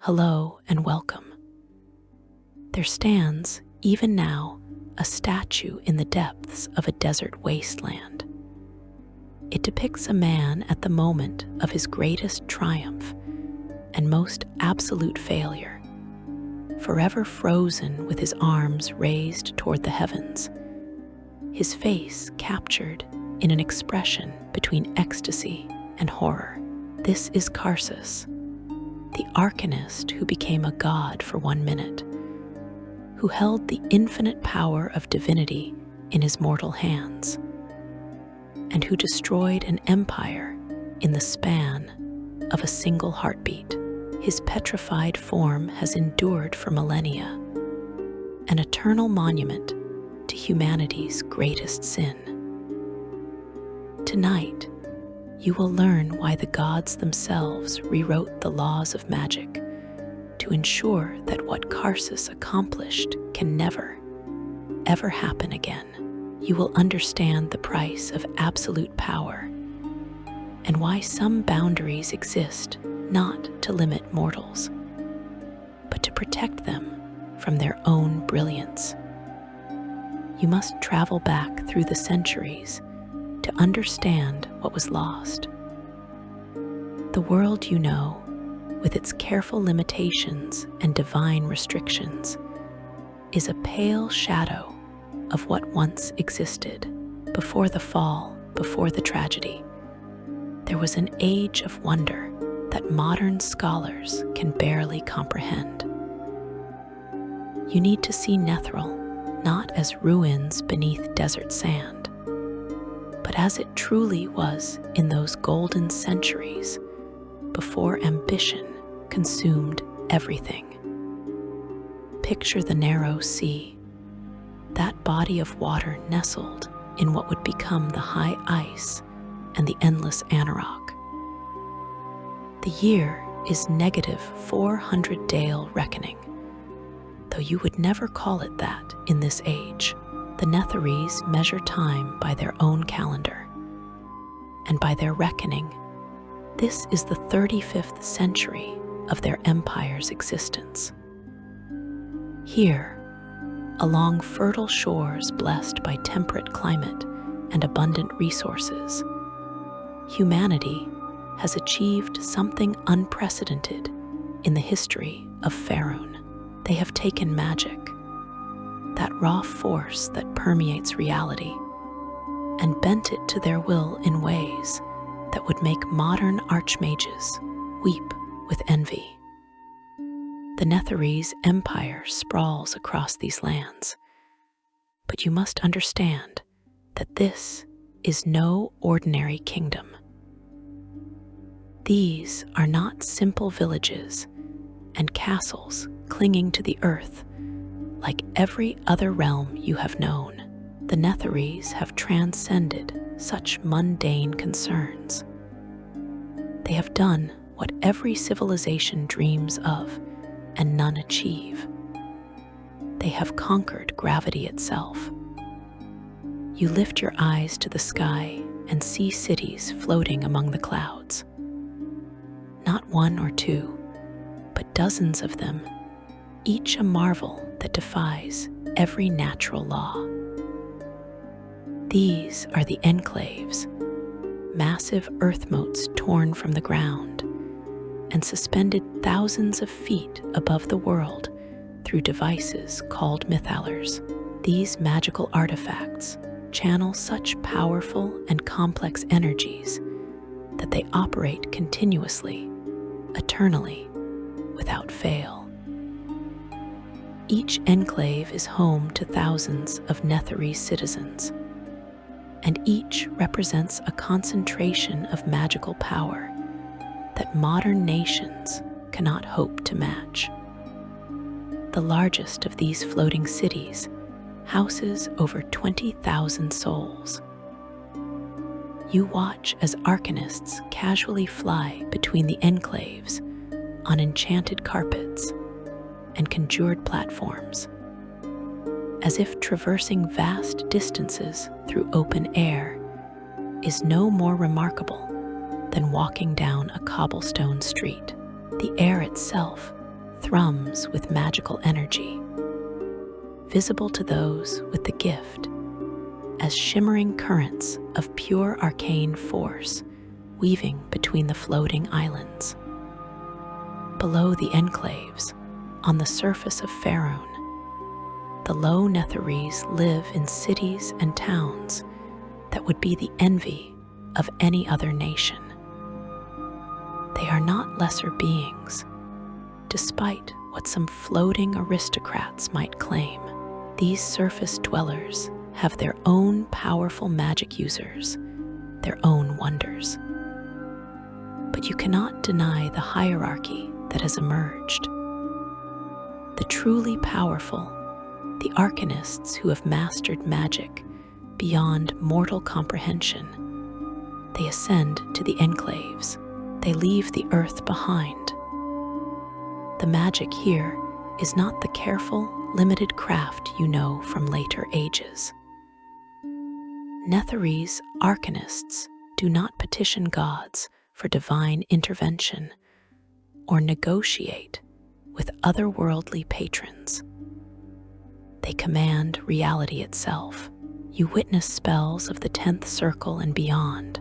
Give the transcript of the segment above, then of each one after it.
Hello and welcome. There stands, even now, a statue in the depths of a desert wasteland. It depicts a man at the moment of his greatest triumph and most absolute failure, forever frozen with his arms raised toward the heavens, his face captured in an expression between ecstasy and horror. This is Karsus, the arcanist who became a god for 1 minute, who held the infinite power of divinity in his mortal hands, and who destroyed an empire in the span of a single heartbeat. His petrified form has endured for millennia, an eternal monument to humanity's greatest sin. Tonight, you will learn why the gods themselves rewrote the laws of magic to ensure that what Karsus accomplished can never, ever happen again. You will understand the price of absolute power and why some boundaries exist not to limit mortals, but to protect them from their own brilliance. You must travel back through the centuries to understand what was lost. The world you know, with its careful limitations and divine restrictions, is a pale shadow of what once existed. Before the fall, before the tragedy, there was an age of wonder that modern scholars can barely comprehend. You need to see Mystryl not as ruins beneath desert sand, but as it truly was in those golden centuries before ambition consumed everything. Picture the narrow sea, that body of water nestled in what would become the high ice and the endless Anauroch. The year is negative 400 Dale reckoning, though you would never call it that in this age. The Netherese measure time by their own calendar, and by their reckoning, this is the 35th century of their empire's existence. Here, along fertile shores blessed by temperate climate and abundant resources, humanity has achieved something unprecedented in the history of Phaerimm. They have taken magic, that raw force that permeates reality, and bent it to their will in ways that would make modern archmages weep with envy. The Netherese empire sprawls across these lands, but you must understand that this is no ordinary kingdom. These are not simple villages and castles clinging to the earth like every other realm you have known. The Netherese have transcended such mundane concerns. They have done what every civilization dreams of and none achieve. They have conquered gravity itself. You lift your eyes to the sky and see cities floating among the clouds. Not one or two, but dozens of them, each a marvel that defies every natural law. These are the enclaves, massive earth moats torn from the ground and suspended thousands of feet above the world through devices called mythalers. These magical artifacts channel such powerful and complex energies that they operate continuously, eternally, without fail. Each enclave is home to thousands of Netherese citizens, and each represents a concentration of magical power that modern nations cannot hope to match. The largest of these floating cities houses over 20,000 souls. You watch as arcanists casually fly between the enclaves on enchanted carpets and conjured platforms, as if traversing vast distances through open air is no more remarkable than walking down a cobblestone street. The air itself thrums with magical energy, visible to those with the gift as shimmering currents of pure arcane force weaving between the floating islands. Below the enclaves, on the surface of Phaerimm, the low Netherese live in cities and towns that would be the envy of any other nation. They are not lesser beings, despite what some floating aristocrats might claim. These surface dwellers have their own powerful magic users, their own wonders. But you cannot deny the hierarchy that has emerged. The truly powerful, the arcanists who have mastered magic beyond mortal comprehension, they ascend to the enclaves. They leave the earth behind. The magic here is not the careful, limited craft you know from later ages. Netherese arcanists do not petition gods for divine intervention or negotiate with otherworldly patrons. They command reality itself. You witness spells of the 10th circle and beyond,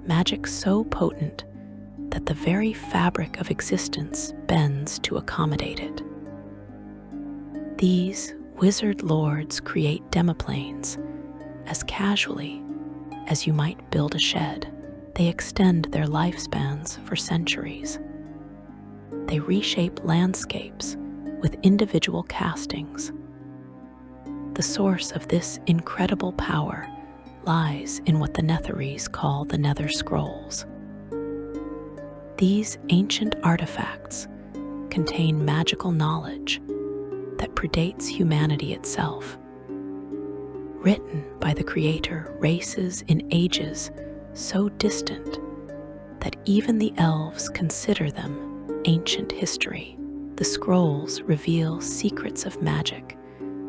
magic so potent that the very fabric of existence bends to accommodate it. These wizard lords create demiplanes as casually as you might build a shed. They extend their lifespans for centuries. They reshape landscapes with individual castings. The source of this incredible power lies in what the Netherese call the Nether Scrolls. These ancient artifacts contain magical knowledge that predates humanity itself, written by the Creator races in ages so distant that even the elves consider them ancient history. The scrolls reveal secrets of magic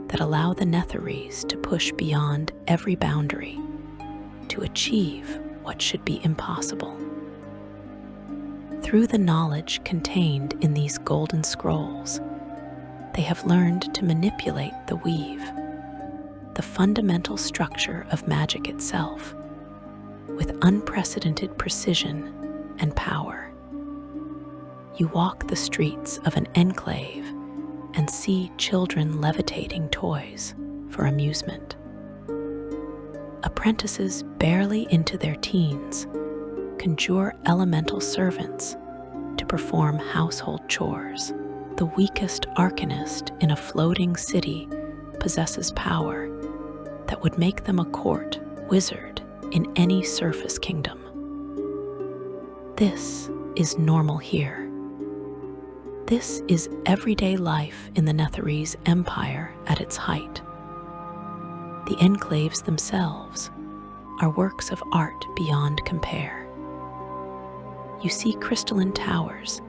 that allow the Netherese to push beyond every boundary to achieve what should be impossible. Through the knowledge contained in these golden scrolls, they have learned to manipulate the weave, the fundamental structure of magic itself, with unprecedented precision and power. You walk the streets of an enclave and see children levitating toys for amusement. Apprentices barely into their teens conjure elemental servants to perform household chores. The weakest arcanist in a floating city possesses power that would make them a court wizard in any surface kingdom. This is normal here. This is everyday life in the Netherese Empire at its height. The enclaves themselves are works of art beyond compare. You see crystalline towers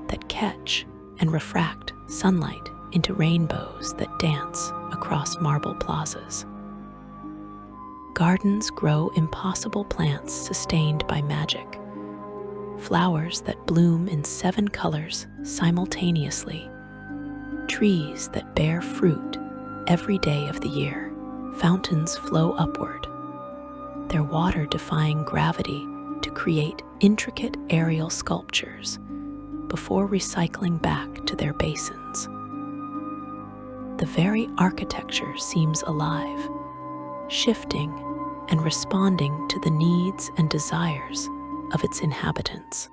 that catch and refract sunlight into rainbows that dance across marble plazas. Gardens grow impossible plants sustained by magic, flowers that bloom in 7 colors simultaneously, trees that bear fruit every day of the year. Fountains flow upward, their water defying gravity to create intricate aerial sculptures before recycling back to their basins. The very architecture seems alive, shifting and responding to the needs and desires of its inhabitants.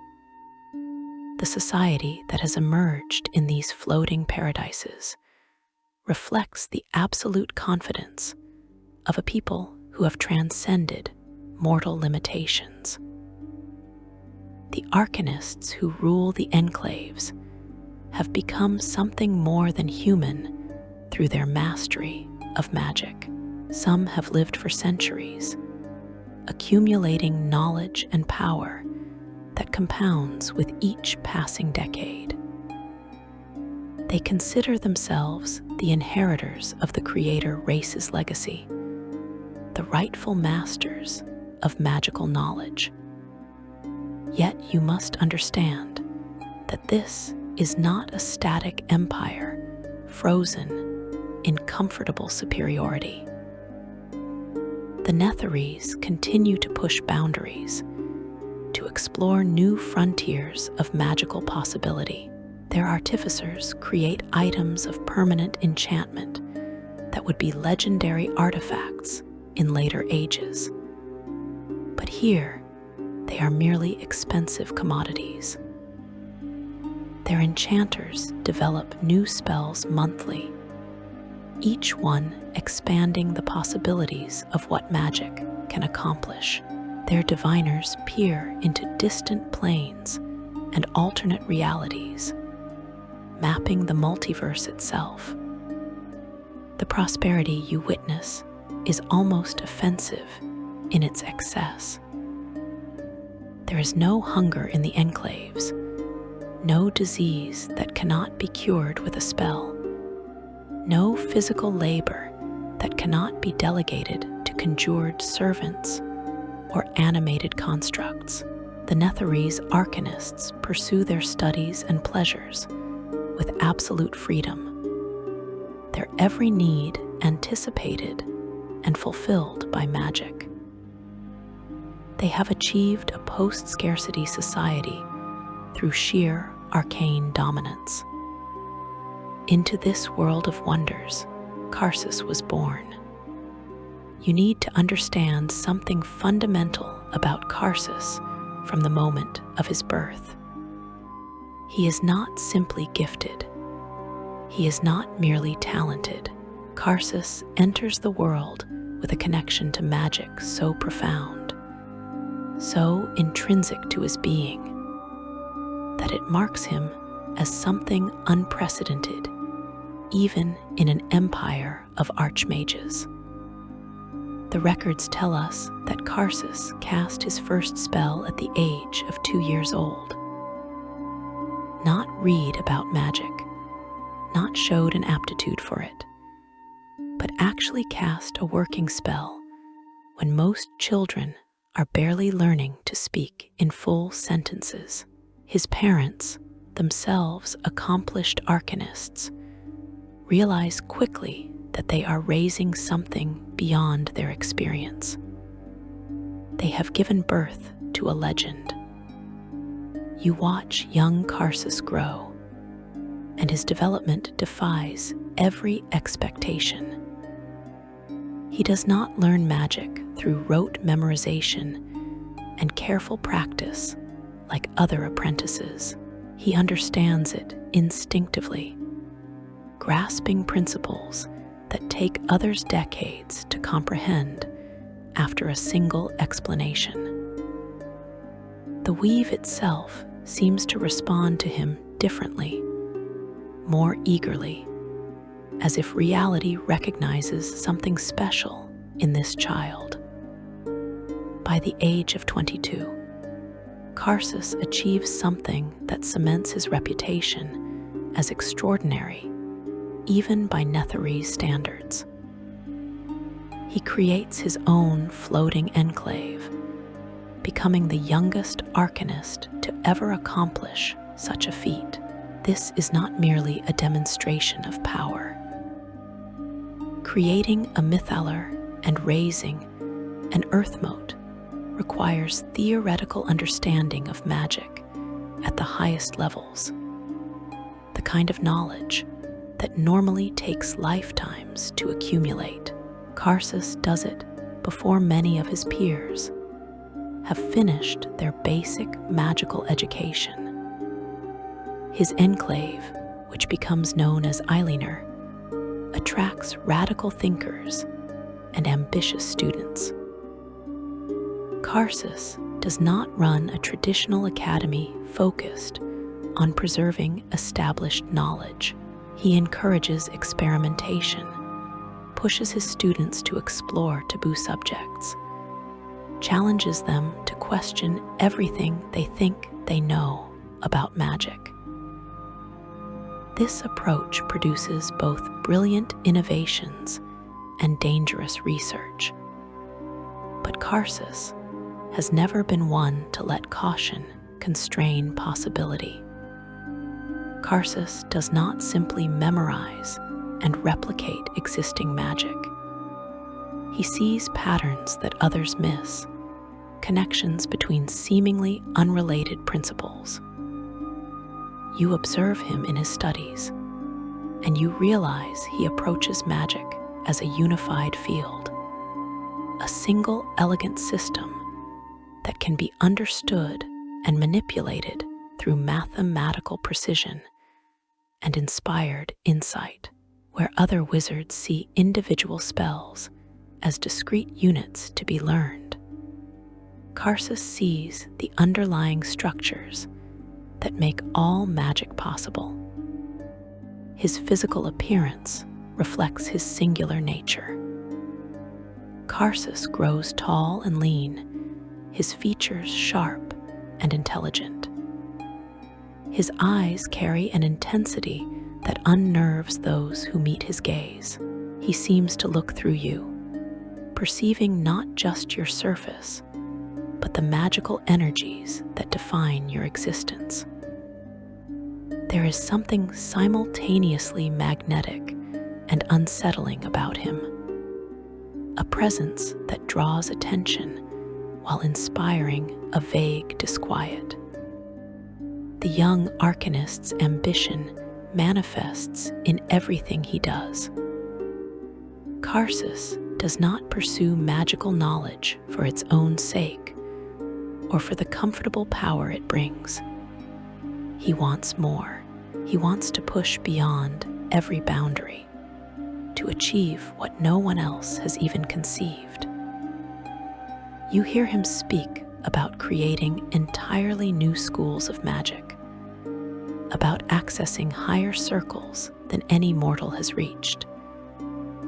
The society that has emerged in these floating paradises reflects the absolute confidence of a people who have transcended mortal limitations. The arcanists who rule the enclaves have become something more than human through their mastery of magic. Some have lived for centuries, accumulating knowledge and power that compounds with each passing decade. They consider themselves the inheritors of the Creator race's legacy, the rightful masters of magical knowledge. Yet you must understand that this is not a static empire, frozen in comfortable superiority. The Netherese continue to push boundaries, to explore new frontiers of magical possibility. Their artificers create items of permanent enchantment that would be legendary artifacts in later ages. But here, they are merely expensive commodities. Their enchanters develop new spells monthly, each one expanding the possibilities of what magic can accomplish. Their diviners peer into distant planes and alternate realities, mapping the multiverse itself. The prosperity you witness is almost offensive in its excess. There is no hunger in the enclaves, no disease that cannot be cured with a spell, no physical labor that cannot be delegated to conjured servants or animated constructs. The Netherese arcanists pursue their studies and pleasures with absolute freedom, their every need anticipated and fulfilled by magic. They have achieved a post-scarcity society through sheer arcane dominance. Into this world of wonders, Karsus was born. You need to understand something fundamental about Karsus from the moment of his birth. He is not simply gifted. He is not merely talented. Karsus enters the world with a connection to magic so profound, so intrinsic to his being, that it marks him as something unprecedented, even in an empire of archmages. The records tell us that Karsus cast his first spell at the age of 2 years old. Not read about magic, not showed an aptitude for it, but actually cast a working spell when most children are barely learning to speak in full sentences. His parents, themselves accomplished arcanists, realize quickly that they are raising something beyond their experience. They have given birth to a legend. You watch young Karsus grow, and his development defies every expectation. He does not learn magic through rote memorization and careful practice like other apprentices. He understands it instinctively, grasping principles that take others decades to comprehend after a single explanation. The weave itself seems to respond to him differently, more eagerly, as if reality recognizes something special in this child. By the age of 22, Karsus achieves something that cements his reputation as extraordinary, even by Netherese standards. He creates his own floating enclave, becoming the youngest arcanist to ever accomplish such a feat. This is not merely a demonstration of power. Creating a mythalar and raising an earth mote requires theoretical understanding of magic at the highest levels, the kind of knowledge that normally takes lifetimes to accumulate. Karsus does it before many of his peers have finished their basic magical education. His enclave, which becomes known as Eileaner, attracts radical thinkers and ambitious students. Karsus does not run a traditional academy focused on preserving established knowledge. He encourages experimentation, pushes his students to explore taboo subjects, challenges them to question everything they think they know about magic. This approach produces both brilliant innovations and dangerous research. But Karsus has never been one to let caution constrain possibility. Karsus does not simply memorize and replicate existing magic. He sees patterns that others miss, connections between seemingly unrelated principles. You observe him in his studies, and you realize he approaches magic as a unified field, a single elegant system that can be understood and manipulated through mathematical precision and inspired insight, where other wizards see individual spells as discrete units to be learned. Karsus sees the underlying structures that make all magic possible. His physical appearance reflects his singular nature. Karsus grows tall and lean, his features sharp and intelligent. His eyes carry an intensity that unnerves those who meet his gaze. He seems to look through you, perceiving not just your surface, but the magical energies that define your existence. There is something simultaneously magnetic and unsettling about him, a presence that draws attention while inspiring a vague disquiet. The young arcanist's ambition manifests in everything he does. Karsus does not pursue magical knowledge for its own sake or for the comfortable power it brings. He wants more. He wants to push beyond every boundary, to achieve what no one else has even conceived. You hear him speak about creating entirely new schools of magic, about accessing higher circles than any mortal has reached,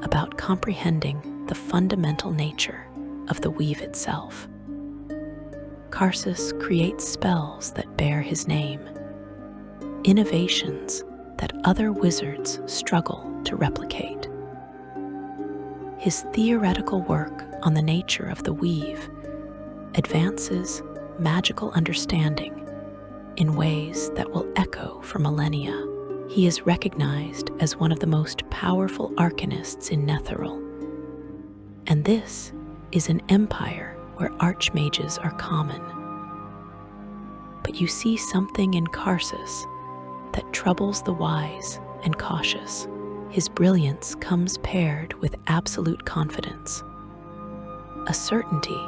about comprehending the fundamental nature of the weave itself. Karsus creates spells that bear his name, innovations that other wizards struggle to replicate. His theoretical work on the nature of the weave advances magical understanding in ways that will echo for millennia. He is recognized as one of the most powerful arcanists in Netheril, and this is an empire where archmages are common. But you see something in Karsus that troubles the wise and cautious. His brilliance comes paired with absolute confidence, a certainty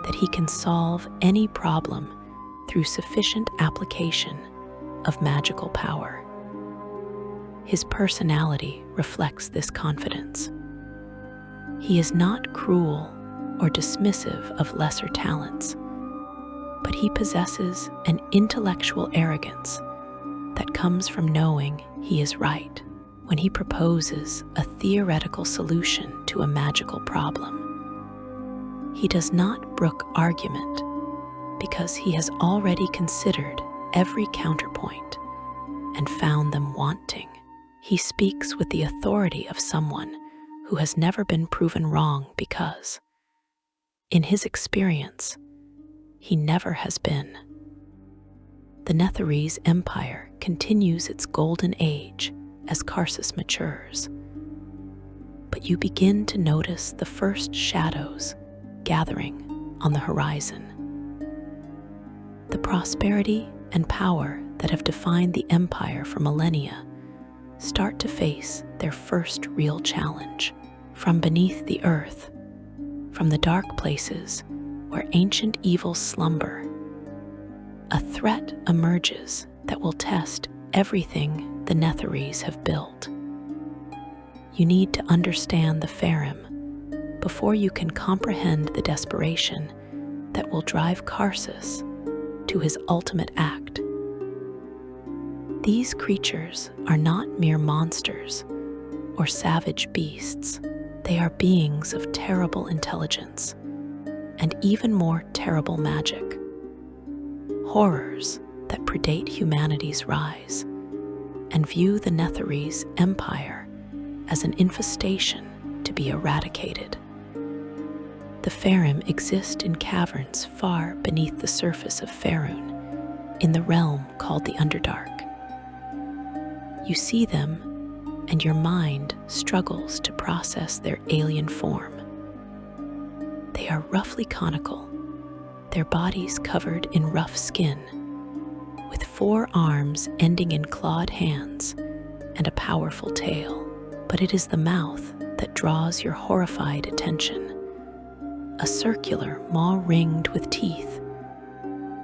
that he can solve any problem through sufficient application of magical power. His personality reflects this confidence. He is not cruel or dismissive of lesser talents, but he possesses an intellectual arrogance that comes from knowing he is right. When he proposes a theoretical solution to a magical problem, he does not brook argument because he has already considered every counterpoint and found them wanting. He speaks with the authority of someone who has never been proven wrong because, in his experience, he never has been. The Netherese Empire continues its golden age as Karsus matures, but you begin to notice the first shadows gathering on the horizon. The prosperity and power that have defined the empire for millennia start to face their first real challenge. From beneath the earth, from the dark places where ancient evils slumber, a threat emerges that will test everything the Netherese have built. You need to understand the Phaerimm before you can comprehend the desperation that will drive Karsus to his ultimate act. These creatures are not mere monsters or savage beasts. They are beings of terrible intelligence and even more terrible magic, horrors that predate humanity's rise and view the Netherese Empire as an infestation to be eradicated. The Phaerimm exist in caverns far beneath the surface of Faerun, in the realm called the Underdark. You see them, and your mind struggles to process their alien form. They are roughly conical, their bodies covered in rough skin, with 4 arms ending in clawed hands and a powerful tail. But it is the mouth that draws your horrified attention. A circular maw ringed with teeth,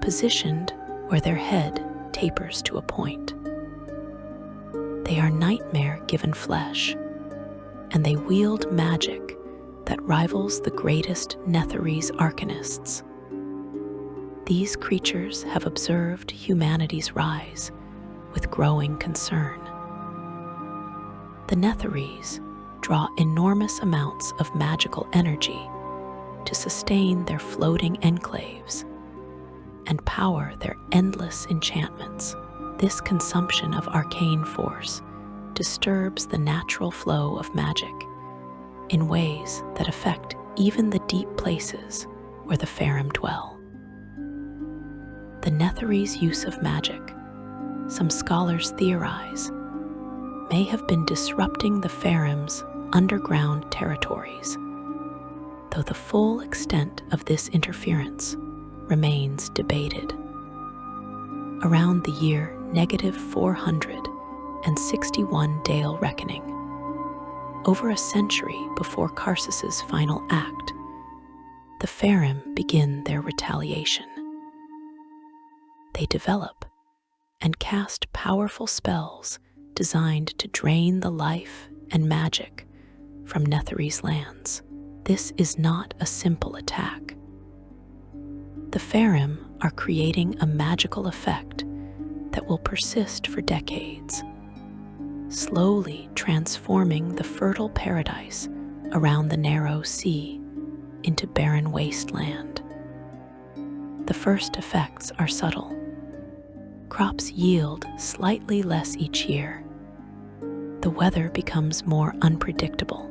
positioned where their head tapers to a point. They are nightmare-given flesh, and they wield magic that rivals the greatest Netherese arcanists. These creatures have observed humanity's rise with growing concern. The Netherese draw enormous amounts of magical energy to sustain their floating enclaves and power their endless enchantments. This consumption of arcane force disturbs the natural flow of magic in ways that affect even the deep places where the Phaerimm dwell. The Netherese use of magic, some scholars theorize, may have been disrupting the Phaerimm's underground territories, though the full extent of this interference remains debated. Around the year -461 Dale Reckoning, over a century before Karsus's final act, the Phaerimm begin their retaliation. They develop and cast powerful spells designed to drain the life and magic from Netherese lands. This is not a simple attack. The Phaerimm are creating a magical effect that will persist for decades, slowly transforming the fertile paradise around the narrow sea into barren wasteland. The first effects are subtle. Crops yield slightly less each year. The weather becomes more unpredictable.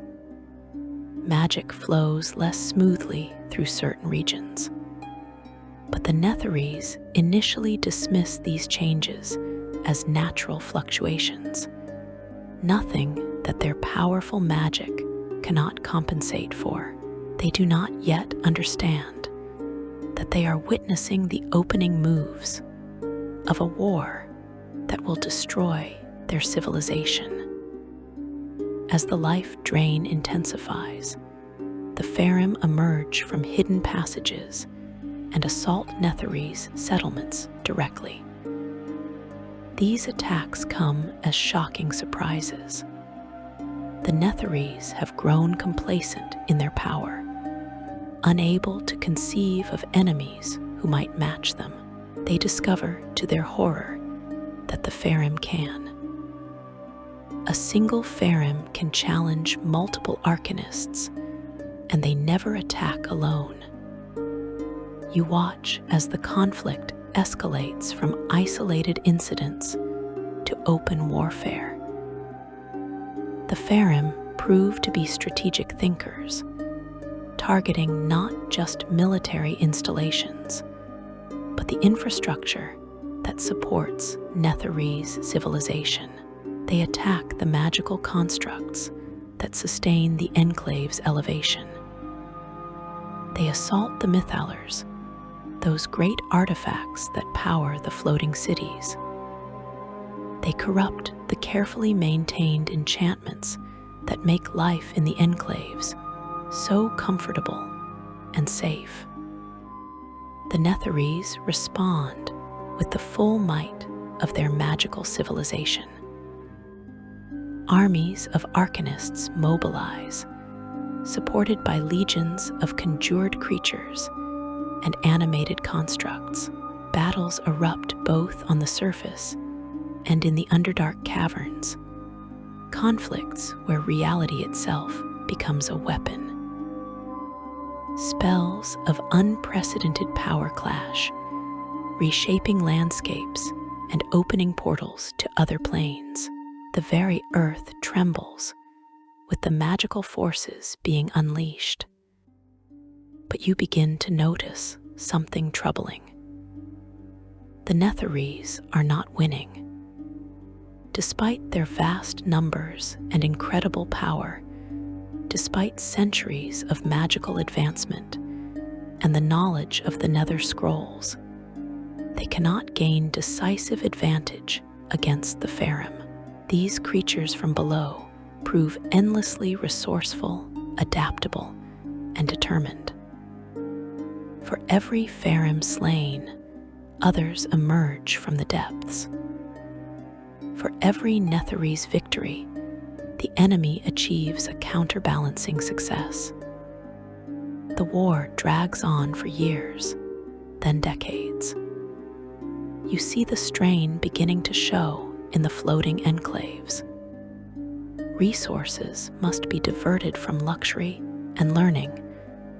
Magic flows less smoothly through certain regions. But the Netherese initially dismiss these changes as natural fluctuations, nothing that their powerful magic cannot compensate for. They do not yet understand that they are witnessing the opening moves of a war that will destroy their civilization. As the life drain intensifies, the Phaerimm emerge from hidden passages and assault Netherese settlements directly. These attacks come as shocking surprises. The Netherese have grown complacent in their power, unable to conceive of enemies who might match them. They discover, to their horror, that the Phaerimm can. A single Phaerimm can challenge multiple arcanists, and they never attack alone. You watch as the conflict escalates from isolated incidents to open warfare. The Phaerimm prove to be strategic thinkers, targeting not just military installations, but the infrastructure that supports Netherese civilization. They attack the magical constructs that sustain the enclave's elevation. They assault the mythalers, those great artifacts that power the floating cities. They corrupt the carefully maintained enchantments that make life in the enclaves so comfortable and safe. The Netherese respond with the full might of their magical civilization. Armies of arcanists mobilize, supported by legions of conjured creatures and animated constructs. Battles erupt both on the surface and in the Underdark caverns, conflicts where reality itself becomes a weapon. Spells of unprecedented power clash, reshaping landscapes and opening portals to other planes. The very earth trembles with the magical forces being unleashed. But you begin to notice something troubling. The Netherese are not winning. Despite their vast numbers and incredible power, despite centuries of magical advancement and the knowledge of the Nether Scrolls, they cannot gain decisive advantage against the Phaerimm. These creatures from below prove endlessly resourceful, adaptable, and determined. For every Phaerimm slain, others emerge from the depths. For every Netherese victory, the enemy achieves a counterbalancing success. The war drags on for years, then decades. You see the strain beginning to show in the floating enclaves. Resources must be diverted from luxury and learning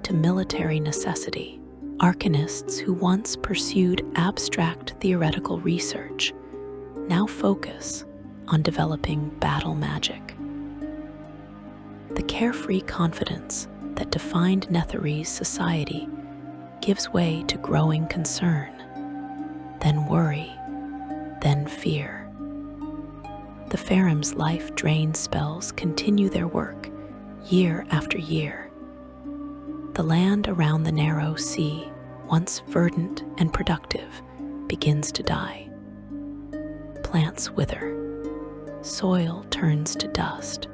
to military necessity. Arcanists who once pursued abstract theoretical research now focus on developing battle magic. The carefree confidence that defined Netherese society gives way to growing concern, then worry, then fear. The Phaerimm's life-drained spells continue their work year after year. The land around the narrow sea, once verdant and productive, begins to die. Plants wither, soil turns to dust.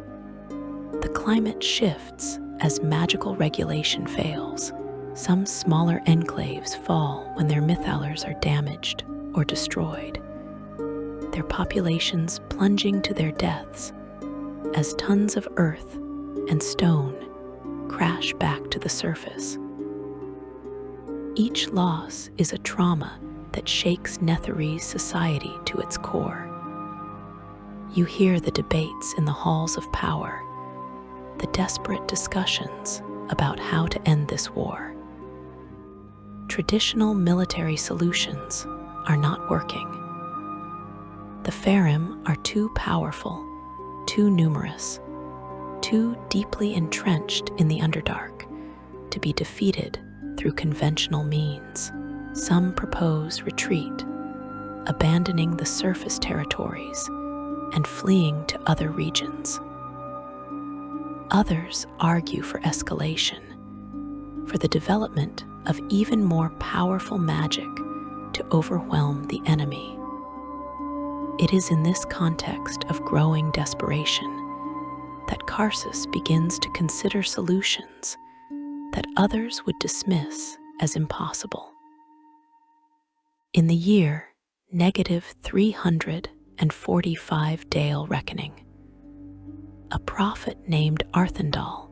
The climate shifts as magical regulation fails. Some smaller enclaves fall when their mythalars are damaged or destroyed, their populations plunging to their deaths as tons of earth and stone crash back to the surface. Each loss is a trauma that shakes Netherese society to its core. You hear the debates in the halls of power, the desperate discussions about how to end this war. Traditional military solutions are not working. The Phaerimm are too powerful, too numerous, too deeply entrenched in the Underdark to be defeated through conventional means. Some propose retreat, abandoning the surface territories and fleeing to other regions. Others argue for escalation, for the development of even more powerful magic to overwhelm the enemy. It is in this context of growing desperation that Karsus begins to consider solutions that others would dismiss as impossible. In the year -345 Dale Reckoning, a prophet named Arthendal,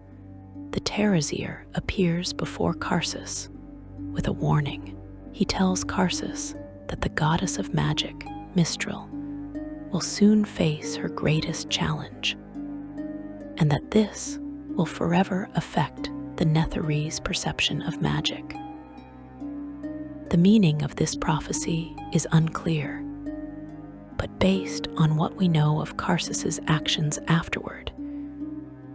the Terrazier, appears before Karsus with a warning. He tells Karsus that the goddess of magic, Mystryl, will soon face her greatest challenge, and that this will forever affect the Netherese perception of magic. The meaning of this prophecy is unclear, but based on what we know of Karsus's actions afterward,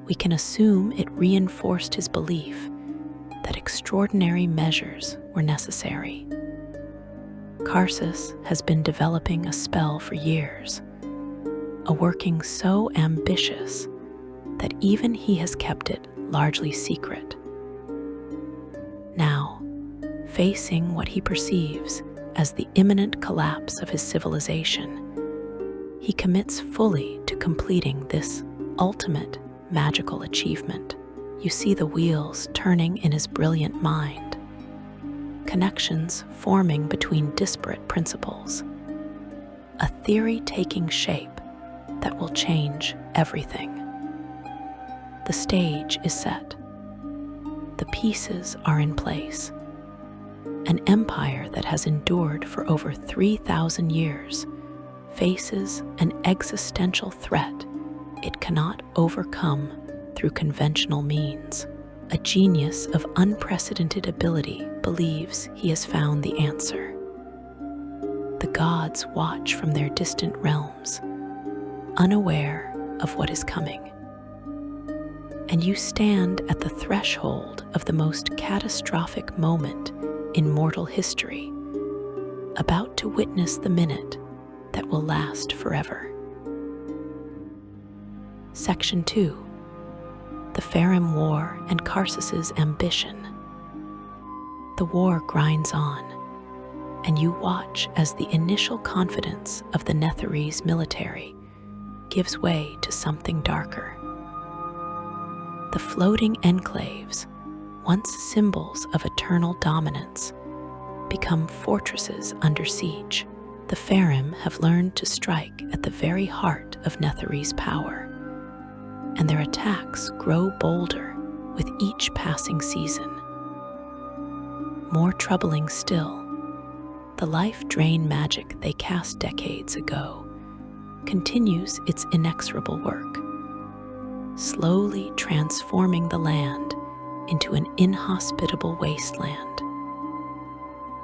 we can assume it reinforced his belief that extraordinary measures were necessary. Karsus has been developing a spell for years, a working so ambitious that even he has kept it largely secret. Now, facing what he perceives as the imminent collapse of his civilization, he commits fully to completing this ultimate magical achievement. You see the wheels turning in his brilliant mind, connections forming between disparate principles, a theory taking shape that will change everything. The stage is set. The pieces are in place. An empire that has endured for over 3,000 years faces an existential threat it cannot overcome through conventional means. A genius of unprecedented ability believes he has found the answer. The gods watch from their distant realms, unaware of what is coming. And you stand at the threshold of the most catastrophic moment in mortal history, about to witness the minute that will last forever. Section 2. The Phaerimm War and Karsus's Ambition. The war grinds on, and you watch as the initial confidence of the Netherese military gives way to something darker. The floating enclaves, once symbols of eternal dominance, become fortresses under siege. The Phaerimm have learned to strike at the very heart of Netherese power, and their attacks grow bolder with each passing season. More troubling still, the life-drain magic they cast decades ago continues its inexorable work, slowly transforming the land into an inhospitable wasteland.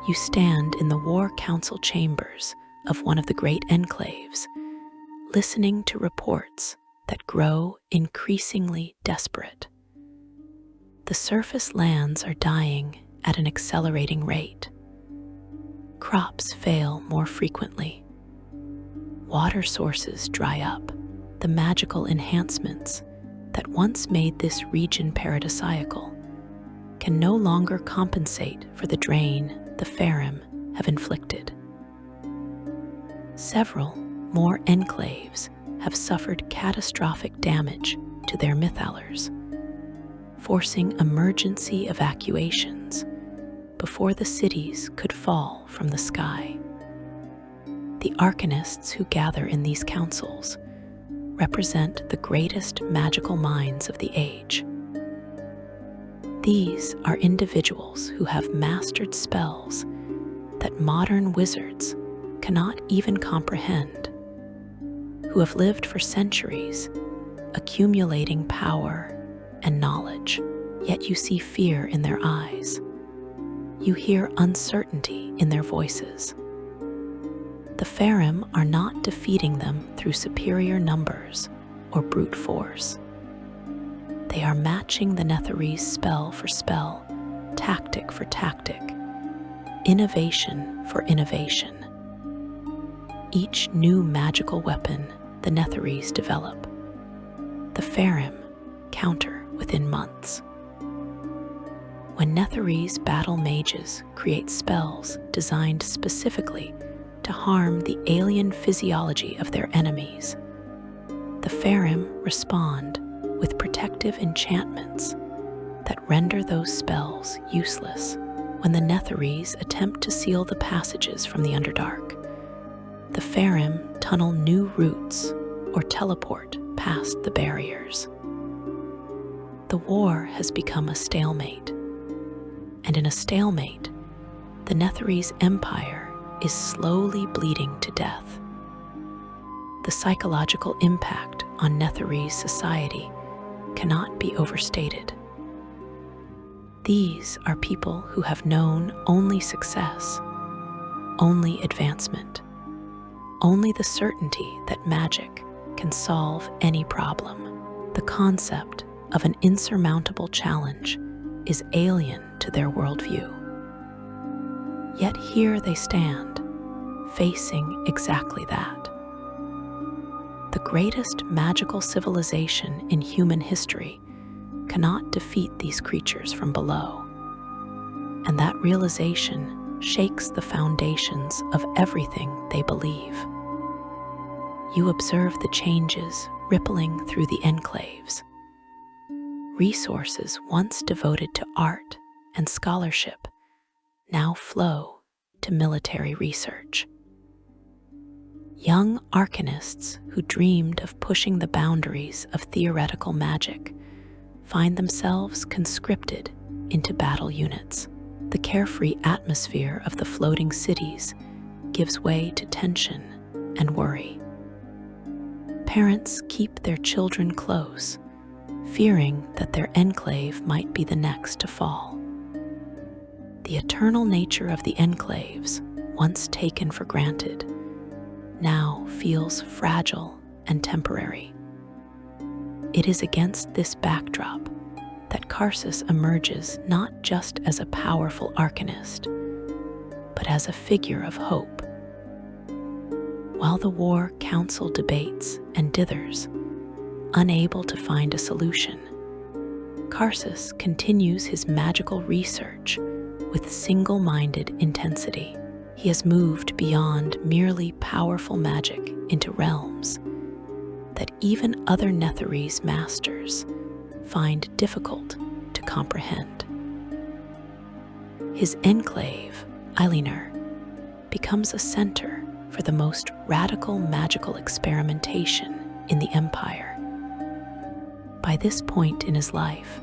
You stand in the War Council chambers of one of the great enclaves, listening to reports that grow increasingly desperate. The surface lands are dying at an accelerating rate. Crops fail more frequently. Water sources dry up. The magical enhancements that once made this region paradisiacal can no longer compensate for the drain the Phaerimm have inflicted. Several more enclaves have suffered catastrophic damage to their mythalars, forcing emergency evacuations before the cities could fall from the sky. The arcanists who gather in these councils represent the greatest magical minds of the age. These are individuals who have mastered spells that modern wizards cannot even comprehend, who have lived for centuries, accumulating power and knowledge. Yet you see fear in their eyes. You hear uncertainty in their voices. The Phaerimm are not defeating them through superior numbers or brute force. They are matching the Netherese spell for spell, tactic for tactic, innovation for innovation. Each new magical weapon the Netherese develop, the Phaerimm counter within months. When Netherese battle mages create spells designed specifically to harm the alien physiology of their enemies, the Phaerimm respond with protective enchantments that render those spells useless. When the Netherese attempt to seal the passages from the Underdark, the Phaerimm tunnel new routes or teleport past the barriers. The war has become a stalemate, and in a stalemate, the Netherese empire is slowly bleeding to death. The psychological impact on Netherese society cannot be overstated. These are people who have known only success, only advancement, only the certainty that magic can solve any problem. The concept of an insurmountable challenge is alien to their worldview. Yet here they stand, facing exactly that. The greatest magical civilization in human history cannot defeat these creatures from below, and that realization shakes the foundations of everything they believe. You observe the changes rippling through the enclaves. Resources once devoted to art and scholarship now flow to military research. Young arcanists who dreamed of pushing the boundaries of theoretical magic find themselves conscripted into battle units. The carefree atmosphere of the floating cities gives way to tension and worry. Parents keep their children close, fearing that their enclave might be the next to fall. The eternal nature of the enclaves, once taken for granted, now feels fragile and temporary. It is against this backdrop that Karsus emerges not just as a powerful arcanist, but as a figure of hope. While the War Council debates and dithers, unable to find a solution, Karsus continues his magical research with single-minded intensity. He has moved beyond merely powerful magic into realms that even other Netherese masters find difficult to comprehend. His enclave, Eilinur, becomes a center for the most radical magical experimentation in the Empire. By this point in his life,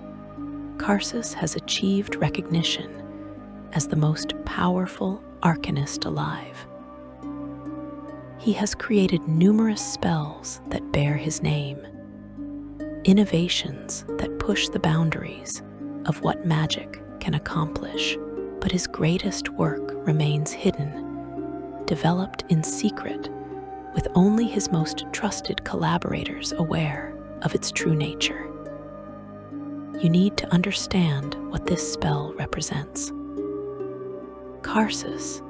Karsus has achieved recognition as the most powerful arcanist alive. He has created numerous spells that bear his name, innovations that push the boundaries of what magic can accomplish. But his greatest work remains hidden, developed in secret, with only his most trusted collaborators aware of its true nature. You need to understand what this spell represents. Karsus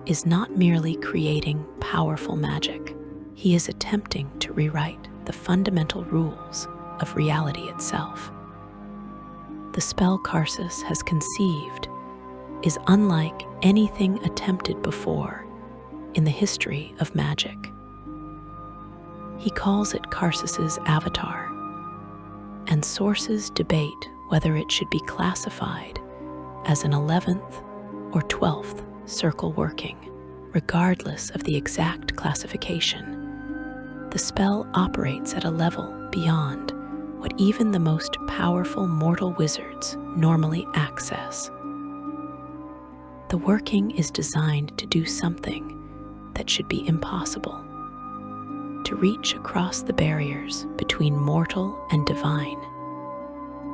is not merely creating powerful magic. He is attempting to rewrite the fundamental rules of reality itself. The spell Karsus has conceived is unlike anything attempted before in the history of magic. He calls it Karsus's avatar, and sources debate whether it should be classified as an 11th or 12th circle working. Regardless of the exact classification, the spell operates at a level beyond what even the most powerful mortal wizards normally access. The working is designed to do something that should be impossible, to reach across the barriers between mortal and divine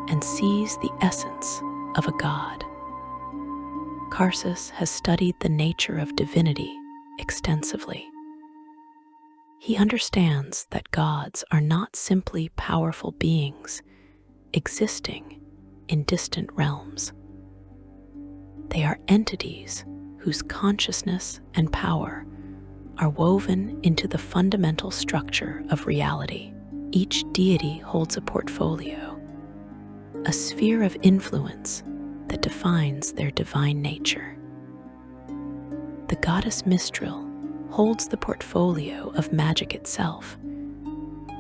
and seize the essence of a god. Karsus has studied the nature of divinity extensively. He understands that gods are not simply powerful beings existing in distant realms. They are entities whose consciousness and power are woven into the fundamental structure of reality. Each deity holds a portfolio, a sphere of influence that defines their divine nature. The goddess Mystryl holds the portfolio of magic itself,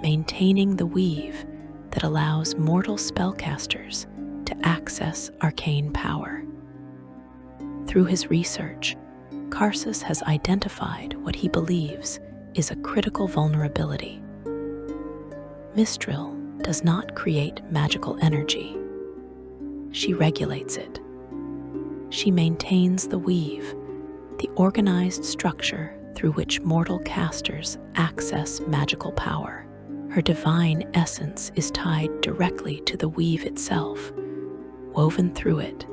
maintaining the weave that allows mortal spellcasters to access arcane power. Through his research, Karsus has identified what he believes is a critical vulnerability. Mystryl does not create magical energy. She regulates it. She maintains the weave, the organized structure through which mortal casters access magical power. Her divine essence is tied directly to the weave itself, woven through it,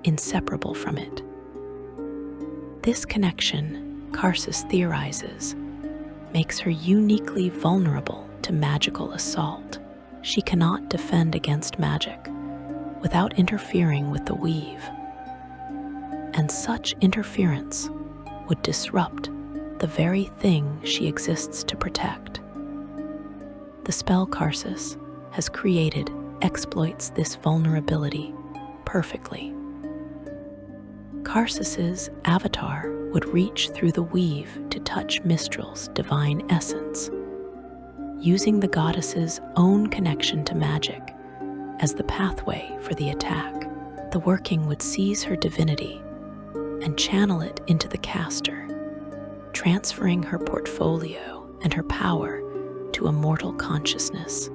inseparable from it. This connection, Karsus theorizes, makes her uniquely vulnerable to magical assault. She cannot defend against magic without interfering with the weave, and such interference would disrupt the very thing she exists to protect. The spell Karsus has created exploits this vulnerability perfectly. Karsus's avatar would reach through the weave to touch Mystryl's divine essence, using the goddess's own connection to magic as the pathway for the attack. The working would seize her divinity and channel it into the caster, transferring her portfolio and her power to a mortal consciousness.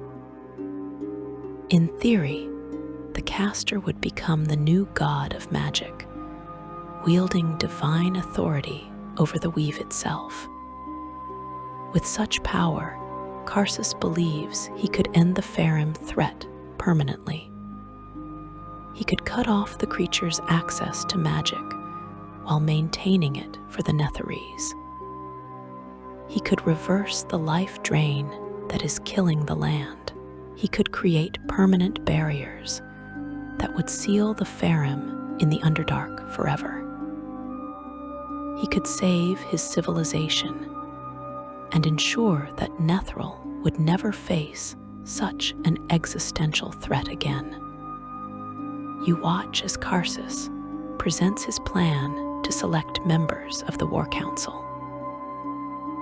In theory, the caster would become the new god of magic, wielding divine authority over the weave itself. With such power, Karsus believes he could end the Phaerimm threat permanently. He could cut off the creature's access to magic while maintaining it for the Netherese. He could reverse the life drain that is killing the land. He could create permanent barriers that would seal the Phaerimm in the Underdark forever. He could save his civilization and ensure that Nethril would never face such an existential threat again. You watch as Karsus presents his plan to select members of the War Council.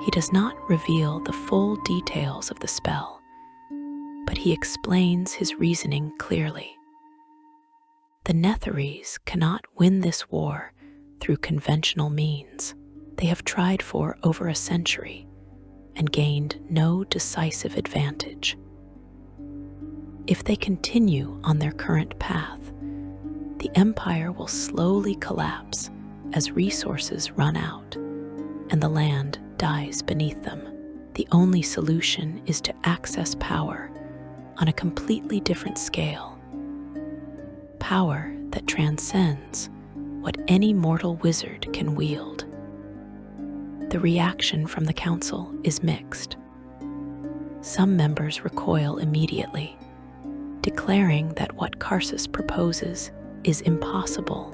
He does not reveal the full details of the spell, but he explains his reasoning clearly. The Netherese cannot win this war through conventional means. They have tried for over a century and gained no decisive advantage. If they continue on their current path, the empire will slowly collapse as resources run out and the land dies beneath them. The only solution is to access power on a completely different scale. Power that transcends what any mortal wizard can wield. The reaction from the council is mixed. Some members recoil immediately, declaring that what Karsus proposes is impossible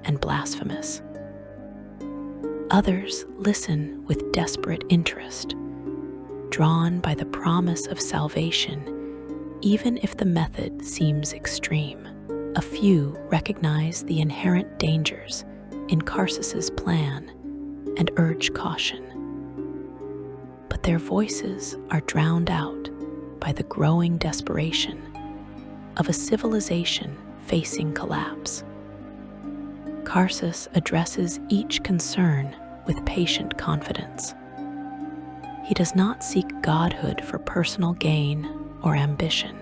and blasphemous. Others listen with desperate interest, drawn by the promise of salvation, even if the method seems extreme. A few recognize the inherent dangers in Karsus's plan and urge caution. But their voices are drowned out by the growing desperation of a civilization facing collapse. Karsus addresses each concern with patient confidence. He does not seek godhood for personal gain or ambition.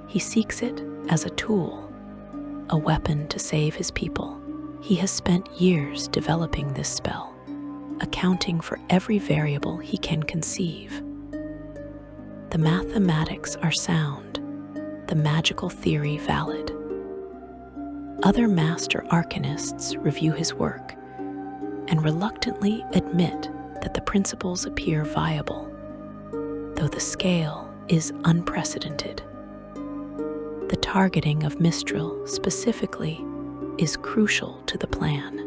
He seeks it as a tool, a weapon to save his people. He has spent years developing this spell, accounting for every variable he can conceive. The mathematics are sound, the magical theory valid. Other master arcanists review his work and reluctantly admit that the principles appear viable, though the scale is unprecedented. The targeting of Mystryl specifically is crucial to the plan.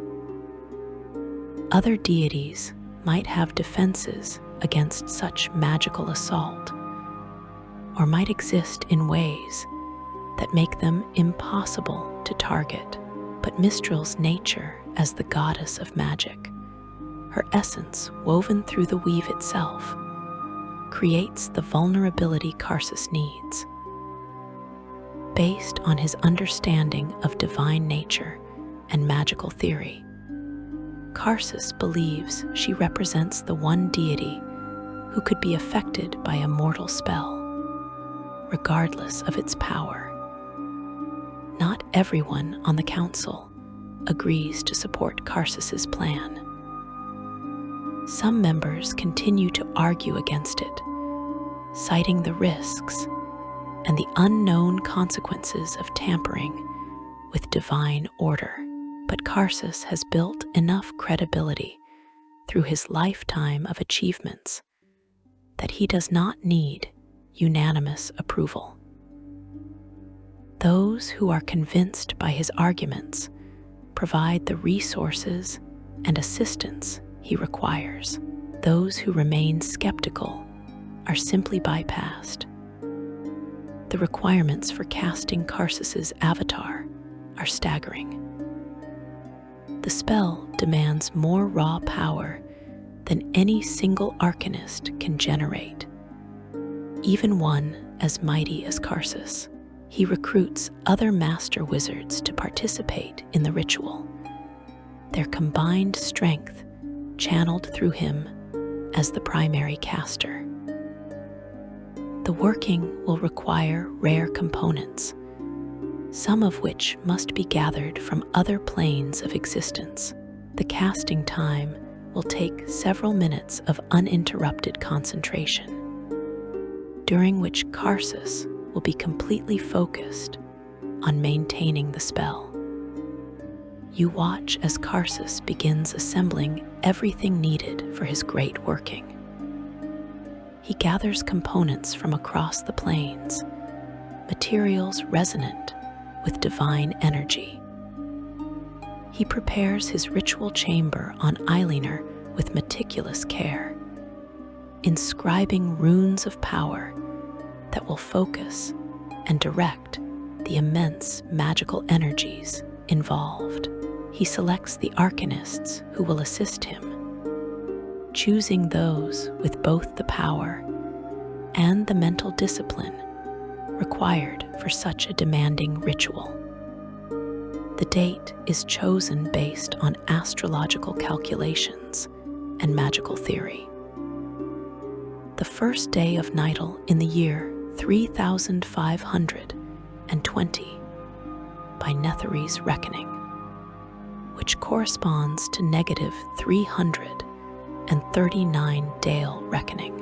Other deities might have defenses against such magical assault, or might exist in ways that make them impossible to target. But Mystryl's nature as the goddess of magic, her essence woven through the weave itself, creates the vulnerability Karsus needs. Based on his understanding of divine nature and magical theory, Karsus believes she represents the one deity who could be affected by a mortal spell, regardless of its power. Not everyone on the council agrees to support Karsus's plan. Some members continue to argue against it, citing the risks and the unknown consequences of tampering with divine order. But Karsus has built enough credibility through his lifetime of achievements that he does not need unanimous approval. Those who are convinced by his arguments provide the resources and assistance he requires. Those who remain skeptical are simply bypassed. The requirements for casting Karsus's avatar are staggering. The spell demands more raw power than any single arcanist can generate, even one as mighty as Karsus. He recruits other master wizards to participate in the ritual, their combined strength channeled through him as the primary caster. The working will require rare components, some of which must be gathered from other planes of existence. The casting time will take several minutes of uninterrupted concentration, during which Karsus will be completely focused on maintaining the spell. You watch as Karsus begins assembling everything needed for his great working. He gathers components from across the planes, materials resonant with divine energy. He prepares his ritual chamber on Eileaner with meticulous care, inscribing runes of power that will focus and direct the immense magical energies involved. He selects the arcanists who will assist him, choosing those with both the power and the mental discipline required for such a demanding ritual. The date is chosen based on astrological calculations and magical theory. The first day of Nidal in the year 3520 by Netheri's reckoning, which corresponds to negative 339 Dale reckoning.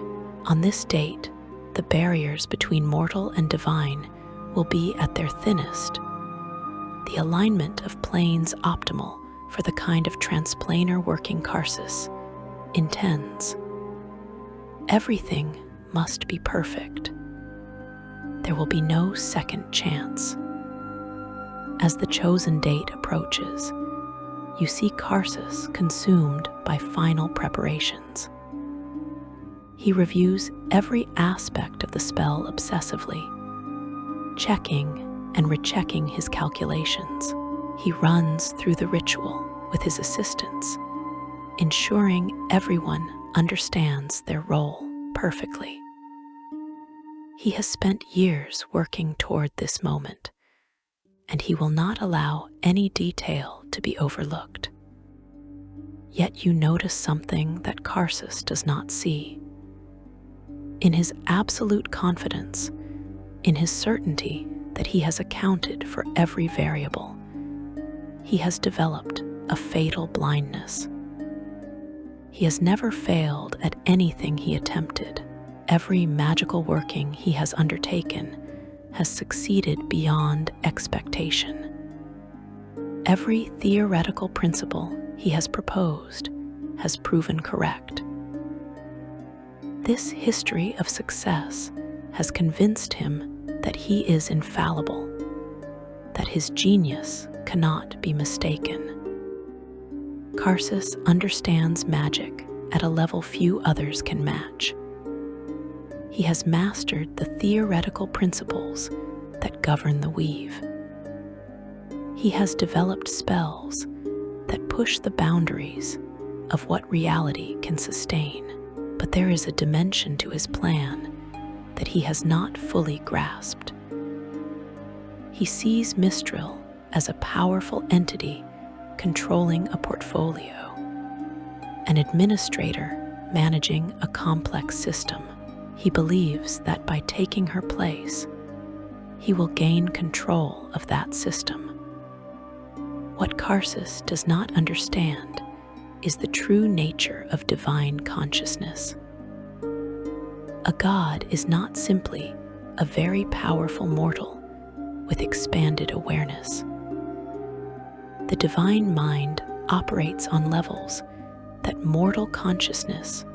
On this date, the barriers between mortal and divine will be at their thinnest, the alignment of planes optimal for the kind of transplanar working Karsus intends. Everything must be perfect. There will be no second chance. As the chosen date approaches, you see Karsus consumed by final preparations. He reviews every aspect of the spell obsessively, checking and rechecking his calculations. He runs through the ritual with his assistants, ensuring everyone understands their role perfectly. He has spent years working toward this moment, and he will not allow any detail to be overlooked. Yet you notice something that Karsus does not see. In his absolute confidence, in his certainty that he has accounted for every variable, he has developed a fatal blindness. He has never failed at anything he attempted. Every magical working he has undertaken has succeeded beyond expectation. Every theoretical principle he has proposed has proven correct. This history of success has convinced him that he is infallible, that his genius cannot be mistaken. Karsus understands magic at a level few others can match. He has mastered the theoretical principles that govern the weave. He has developed spells that push the boundaries of what reality can sustain. But there is a dimension to his plan that he has not fully grasped. He sees Mystryl as a powerful entity controlling a portfolio, an administrator managing a complex system. He believes that by taking her place, he will gain control of that system. What Karsus does not understand is the true nature of divine consciousness. A god is not simply a very powerful mortal with expanded awareness. The divine mind operates on levels that mortal consciousness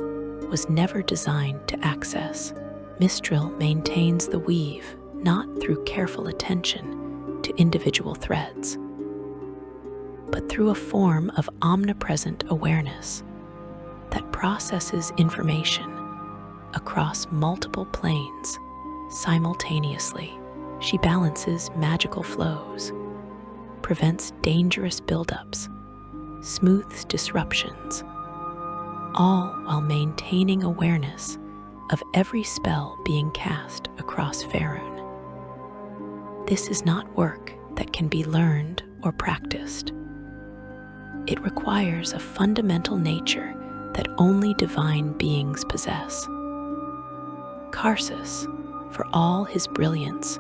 was never designed to access. Mystryl maintains the weave not through careful attention to individual threads, but through a form of omnipresent awareness that processes information across multiple planes simultaneously. She balances magical flows, prevents dangerous buildups, smooths disruptions, all while maintaining awareness of every spell being cast across Phaerimm. This is not work that can be learned or practiced. It requires a fundamental nature that only divine beings possess. Karsus, for all his brilliance,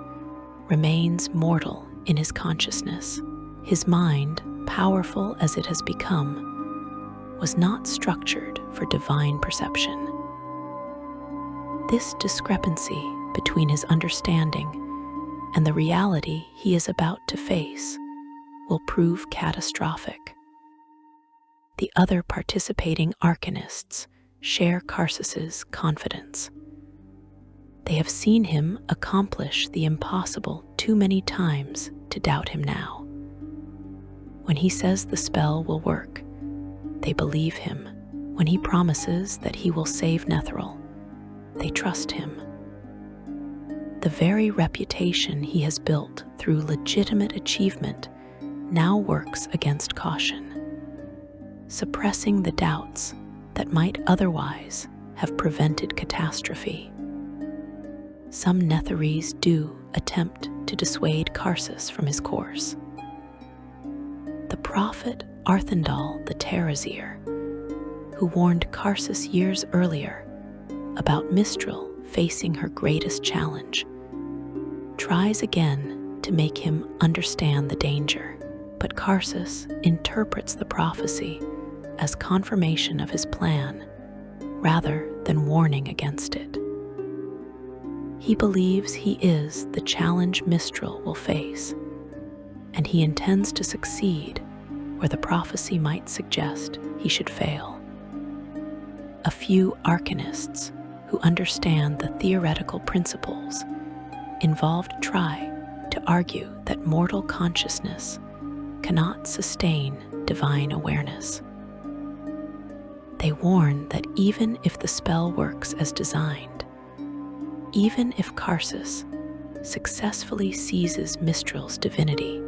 remains mortal in his consciousness. His mind, powerful as it has become, was not structured for divine perception. This discrepancy between his understanding and the reality he is about to face will prove catastrophic. The other participating arcanists share Karsus's confidence. They have seen him accomplish the impossible too many times to doubt him now. When he says the spell will work, they believe him. When he promises that he will save Netheril, they trust him. The very reputation he has built through legitimate achievement now works against caution, suppressing the doubts that might otherwise have prevented catastrophe. Some Netherese do attempt to dissuade Karsus from his course. The prophet Arthandal the Terrazier, who warned Karsus years earlier about Mystryl facing her greatest challenge, tries again to make him understand the danger, but Karsus interprets the prophecy as confirmation of his plan rather than warning against it. He believes he is the challenge Mystryl will face, and he intends to succeed where the prophecy might suggest he should fail. A few arcanists who understand the theoretical principles involved try to argue that mortal consciousness cannot sustain divine awareness. They warn that even if the spell works as designed, even if Karsus successfully seizes Mystryl's divinity,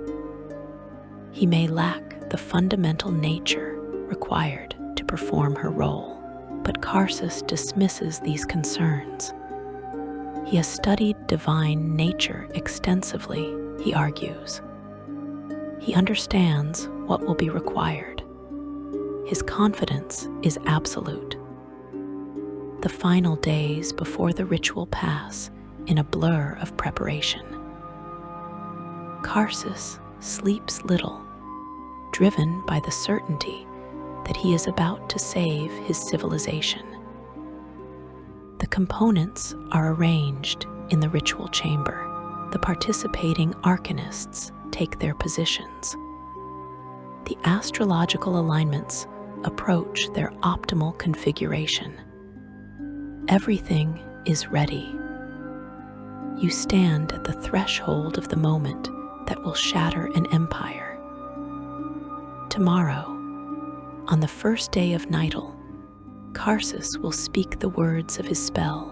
he may lack the fundamental nature required to perform her role. But Karsus dismisses these concerns. He has studied divine nature extensively, he argues. He understands what will be required. His confidence is absolute. The final days before the ritual pass in a blur of preparation. Karsus sleeps little, driven by the certainty that he is about to save his civilization. The components are arranged in the ritual chamber. The participating arcanists take their positions. The astrological alignments approach their optimal configuration. Everything is ready. You stand at the threshold of the moment that will shatter an empire. Tomorrow, on the first day of Nightle, Karsus will speak the words of his spell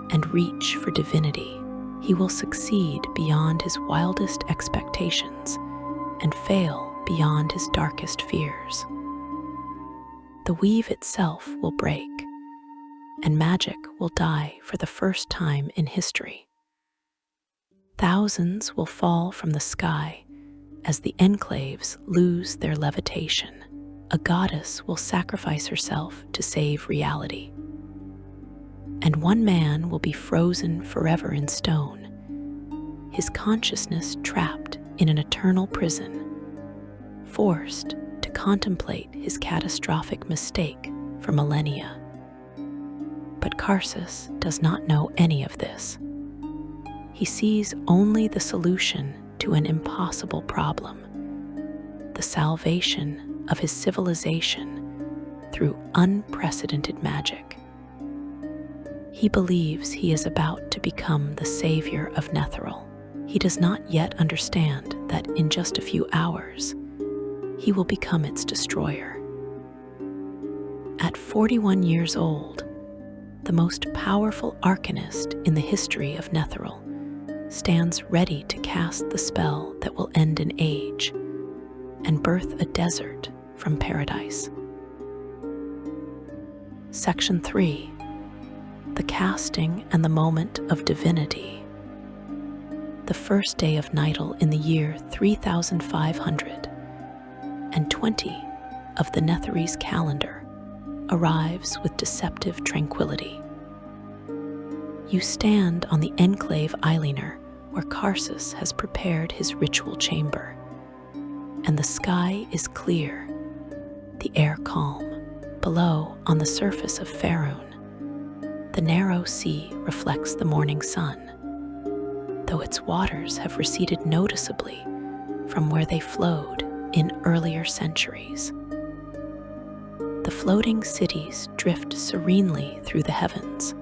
and reach for divinity. He will succeed beyond his wildest expectations and fail beyond his darkest fears. The weave itself will break, and magic will die for the first time in history. Thousands will fall from the sky as the enclaves lose their levitation. A goddess will sacrifice herself to save reality. And one man will be frozen forever in stone, his consciousness trapped in an eternal prison, forced to contemplate his catastrophic mistake for millennia. But Karsus does not know any of this. He sees only the solution to an impossible problem, the salvation of his civilization through unprecedented magic. He believes he is about to become the savior of Netheril. He does not yet understand that in just a few hours, he will become its destroyer. At 41 years old, the most powerful arcanist in the history of Netheril stands ready to cast the spell that will end an age and birth a desert from paradise. Section 3. The casting and the moment of divinity. The first day of Nightle in the year 3520 of the Netherese calendar arrives with deceptive tranquility. You stand on the enclave Eiliner where Karsus has prepared his ritual chamber, and the sky is clear, the air calm. Below, on the surface of Phaerimm, the narrow sea reflects the morning sun, though its waters have receded noticeably from where they flowed in earlier centuries. The floating cities drift serenely through the heavens,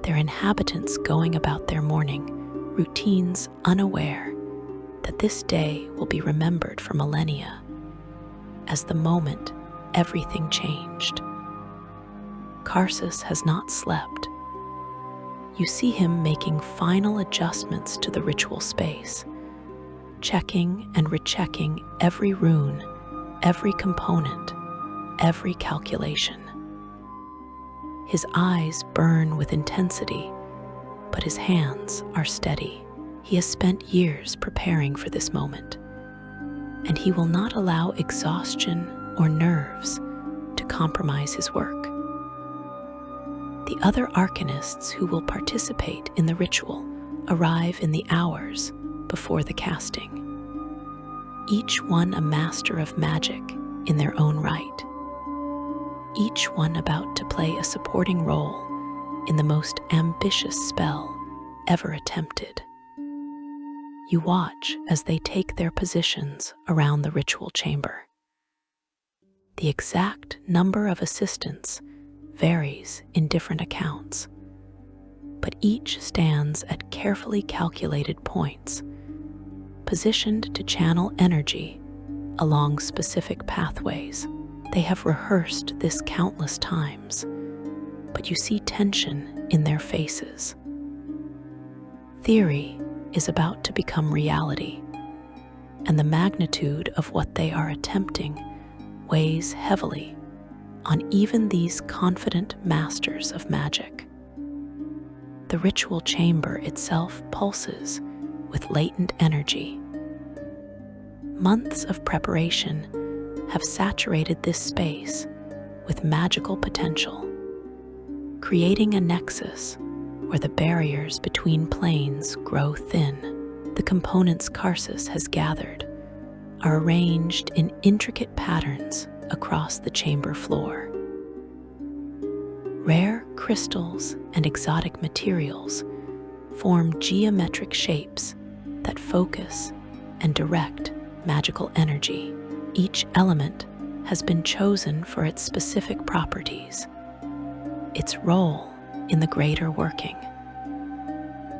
their inhabitants going about their morning routines unaware that this day will be remembered for millennia as the moment everything changed. Karsus has not slept. You see him making final adjustments to the ritual space, checking and rechecking every rune, every component, every calculation. His eyes burn with intensity, but his hands are steady. He has spent years preparing for this moment, and he will not allow exhaustion or nerves to compromise his work. The other arcanists who will participate in the ritual arrive in the hours before the casting, each one a master of magic in their own right, each one about to play a supporting role in the most ambitious spell ever attempted. You watch as they take their positions around the ritual chamber. The exact number of assistants varies in different accounts, but each stands at carefully calculated points, positioned to channel energy along specific pathways. They have rehearsed this countless times, but you see tension in their faces. Theory is about to become reality, and the magnitude of what they are attempting weighs heavily on even these confident masters of magic. The ritual chamber itself pulses with latent energy. Months of preparation have saturated this space with magical potential, creating a nexus where the barriers between planes grow thin. The components Karsus has gathered are arranged in intricate patterns across the chamber floor. Rare crystals and exotic materials form geometric shapes that focus and direct magical energy. Each element has been chosen for its specific properties, its role in the greater working.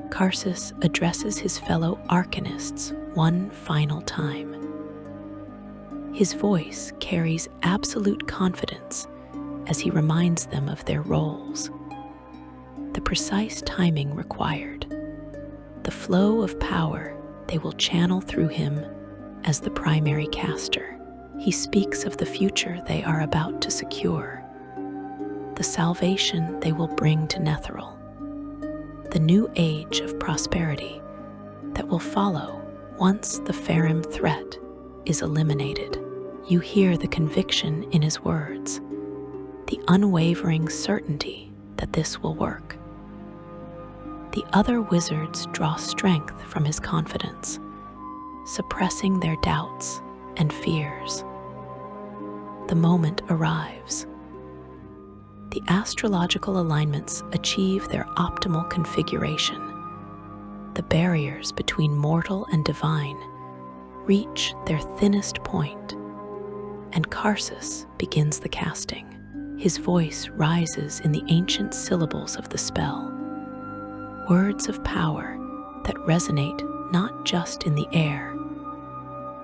Karsus addresses his fellow arcanists one final time. His voice carries absolute confidence as he reminds them of their roles, the precise timing required, the flow of power they will channel through him as the primary caster. He speaks of the future they are about to secure, the salvation they will bring to Netheril, the new age of prosperity that will follow once the Phaerimm threat is eliminated. You hear the conviction in his words, the unwavering certainty that this will work. The other wizards draw strength from his confidence, suppressing their doubts and fears. The moment arrives. The astrological alignments achieve their optimal configuration. The barriers between mortal and divine reach their thinnest point, and Karsus begins the casting. His voice rises in the ancient syllables of the spell, words of power that resonate not just in the air,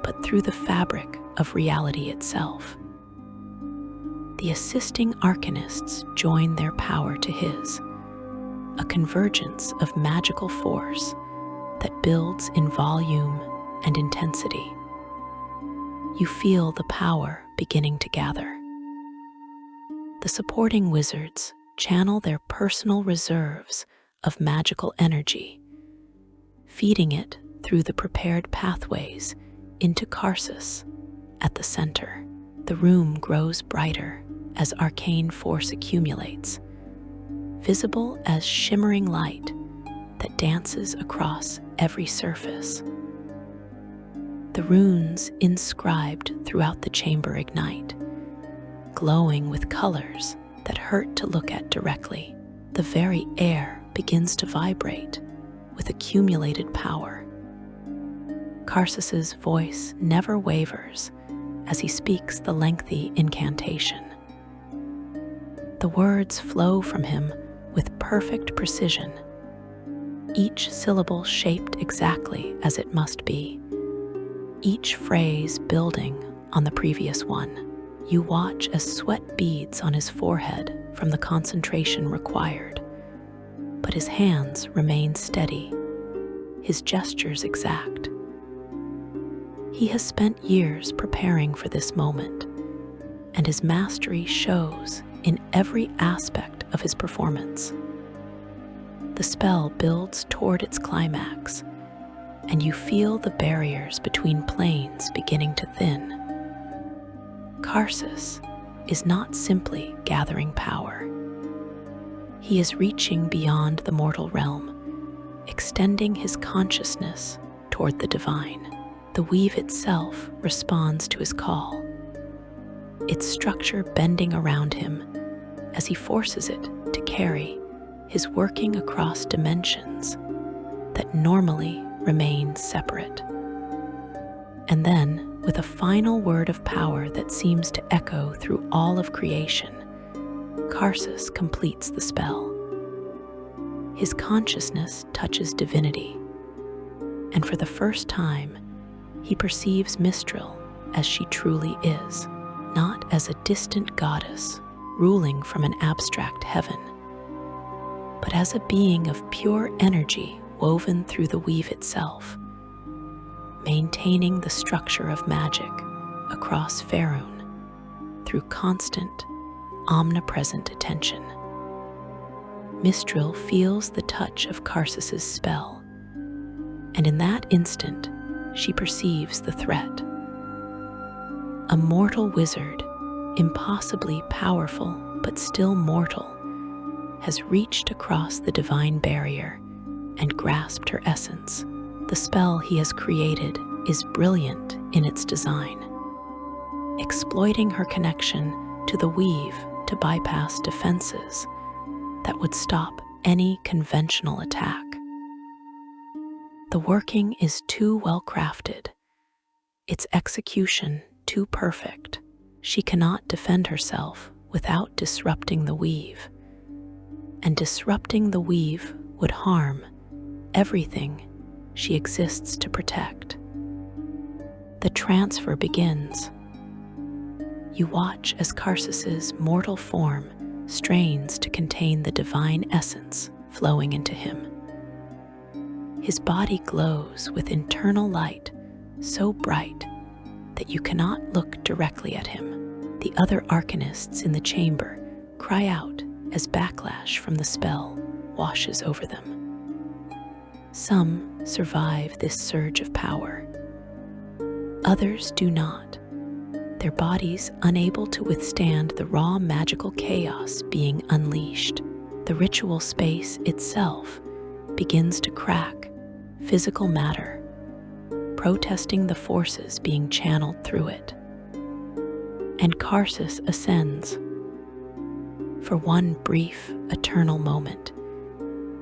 but through the fabric of reality itself. The assisting arcanists join their power to his, a convergence of magical force that builds in volume and intensity. You feel the power beginning to gather. The supporting wizards channel their personal reserves of magical energy, feeding it through the prepared pathways into Karsus at the center. The room grows brighter as arcane force accumulates, visible as shimmering light that dances across every surface. The runes inscribed throughout the chamber ignite, glowing with colors that hurt to look at directly. The very air begins to vibrate with accumulated power. Karsus's voice never wavers as he speaks the lengthy incantation. The words flow from him with perfect precision, each syllable shaped exactly as it must be, each phrase building on the previous one. You watch as sweat beads on his forehead from the concentration required, but his hands remain steady, his gestures exact. He has spent years preparing for this moment, and his mastery shows in every aspect of his performance. The spell builds toward its climax, and you feel the barriers between planes beginning to thin. Karsus is not simply gathering power. He is reaching beyond the mortal realm, extending his consciousness toward the divine. The weave itself responds to his call, its structure bending around him as he forces it to carry his working across dimensions that normally remain separate. And then, with a final word of power that seems to echo through all of creation, Karsus completes the spell. His consciousness touches divinity, and for the first time, he perceives Mystryl as she truly is, not as a distant goddess ruling from an abstract heaven, but as a being of pure energy woven through the weave itself, maintaining the structure of magic across Phaerimm through constant, omnipresent attention. Mystryl feels the touch of Karsus's spell, and in that instant, she perceives the threat. A mortal wizard, impossibly powerful but still mortal, has reached across the divine barrier and grasped her essence. The spell he has created is brilliant in its design, exploiting her connection to the weave to bypass defenses that would stop any conventional attack. The working is too well crafted, its execution too perfect. She cannot defend herself without disrupting the weave, and disrupting the weave would harm everything she exists to protect. The transfer begins. You watch as Karsus's mortal form strains to contain the divine essence flowing into him. His body glows with internal light so bright that you cannot look directly at him. The other arcanists in the chamber cry out as backlash from the spell washes over them. Some survive this surge of power. Others do not, their bodies unable to withstand the raw magical chaos being unleashed. The ritual space itself begins to crack physical matter, protesting the forces being channeled through it. And Karsus ascends. For one brief, eternal moment,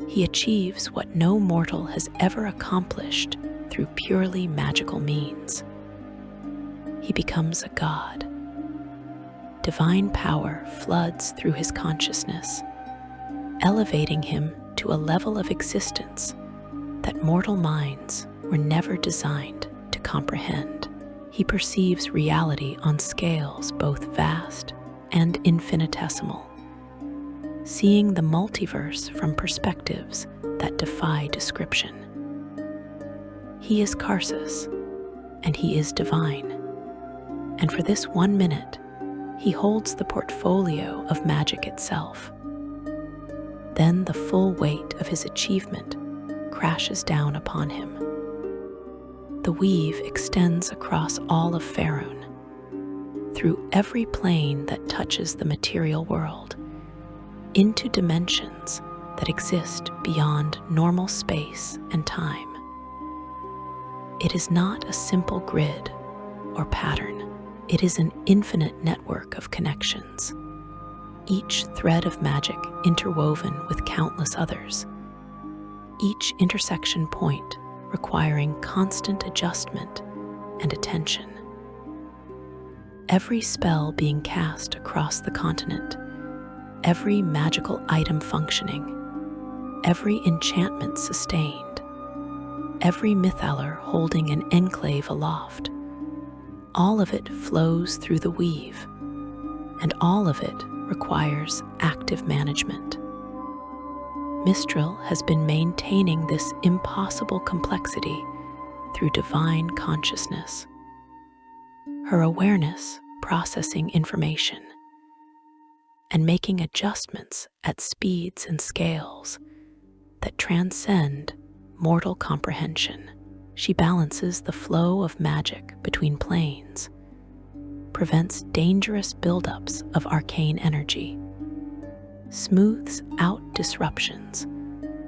he achieves what no mortal has ever accomplished through purely magical means. He becomes a god. Divine power floods through his consciousness, elevating him to a level of existence that mortal minds were never designed to comprehend. He perceives reality on scales both vast and infinitesimal, seeing the multiverse from perspectives that defy description. He is Karsus, and he is divine. And for this 1 minute, he holds the portfolio of magic itself. Then the full weight of his achievement crashes down upon him. The weave extends across all of Phaerimm, through every plane that touches the material world, into dimensions that exist beyond normal space and time. It is not a simple grid or pattern. It is an infinite network of connections, each thread of magic interwoven with countless others, each intersection point requiring constant adjustment and attention. Every spell being cast across the continent, every magical item functioning, every enchantment sustained, every mythaller holding an enclave aloft, all of it flows through the weave, and all of it requires active management. Mystryl has been maintaining this impossible complexity through divine consciousness. Her awareness processing information and making adjustments at speeds and scales that transcend mortal comprehension. She balances the flow of magic between planes, prevents dangerous buildups of arcane energy, smooths out disruptions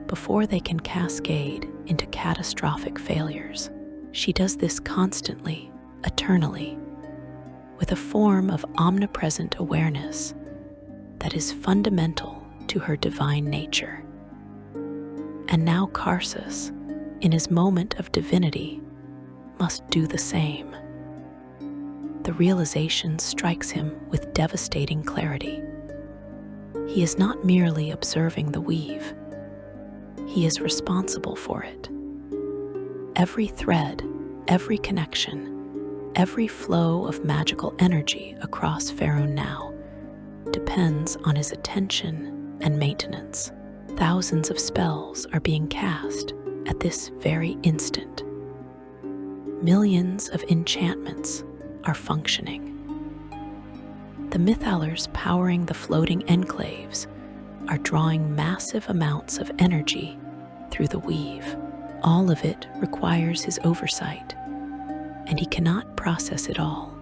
before they can cascade into catastrophic failures. She does this constantly, eternally, with a form of omnipresent awareness that is fundamental to her divine nature. And now Karsus, in his moment of divinity, must do the same. The realization strikes him with devastating clarity. He is not merely observing the weave. He is responsible for it. Every thread, every connection, every flow of magical energy across Phaerimm now depends on his attention and maintenance. Thousands of spells are being cast at this very instant. Millions of enchantments are functioning. The Mythalers powering the floating enclaves are drawing massive amounts of energy through the weave. All of it requires his oversight, and he cannot process it all.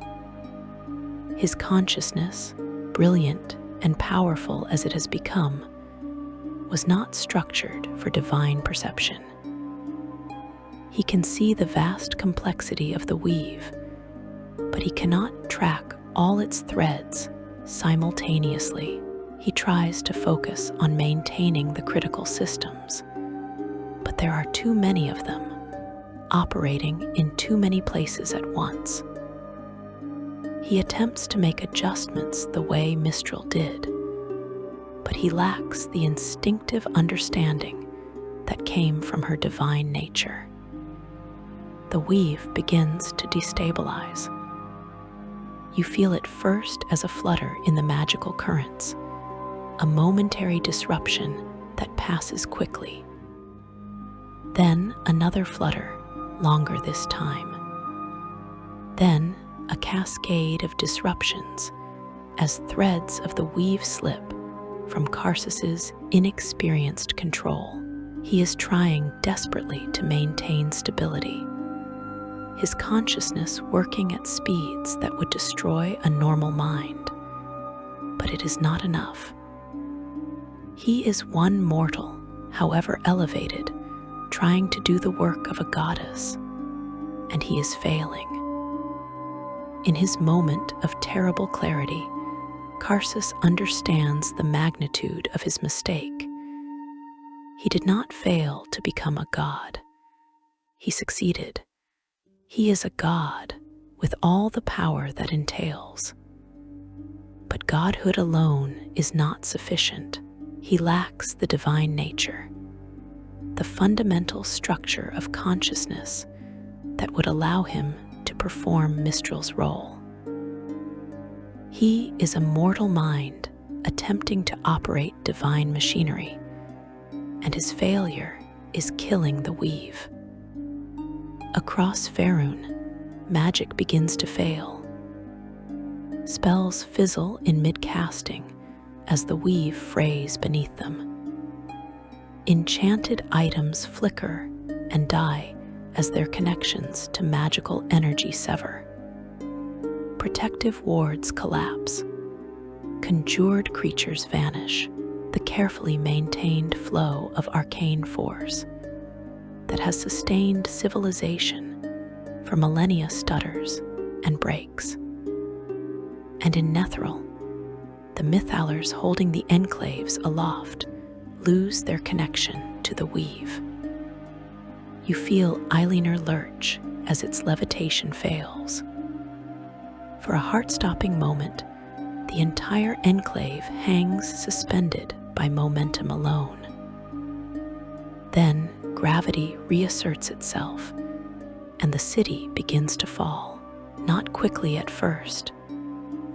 His consciousness, brilliant and powerful as it has become, was not structured for divine perception. He can see the vast complexity of the weave, but he cannot track all its threads simultaneously. He tries to focus on maintaining the critical systems, but there are too many of them, operating in too many places at once. He attempts to make adjustments the way Mystryl did, but he lacks the instinctive understanding that came from her divine nature. The weave begins to destabilize. You feel it first as a flutter in the magical currents, a momentary disruption that passes quickly. Then another flutter, longer this time. Then a cascade of disruptions as threads of the weave slip from Karsus's inexperienced control. He is trying desperately to maintain stability, his consciousness working at speeds that would destroy a normal mind. But it is not enough. He is one mortal, however elevated, trying to do the work of a goddess, and he is failing. In his moment of terrible clarity, Karsus understands the magnitude of his mistake. He did not fail to become a god. He succeeded. He is a god with all the power that entails. But godhood alone is not sufficient. He lacks the divine nature, the fundamental structure of consciousness that would allow him to perform Mystryl's role. He is a mortal mind attempting to operate divine machinery, and his failure is killing the weave. Across Phaerimm, magic begins to fail. Spells fizzle in mid-casting as the weave frays beneath them. Enchanted items flicker and die as their connections to magical energy sever. Protective wards collapse. Conjured creatures vanish. The carefully maintained flow of arcane force that has sustained civilization for millennia stutters and breaks. And in Nethril, the Mythalers holding the enclaves aloft lose their connection to the weave. You feel Eileener lurch as its levitation fails. For a heart-stopping moment, the entire enclave hangs suspended by momentum alone. Then gravity reasserts itself, and the city begins to fall, not quickly at first,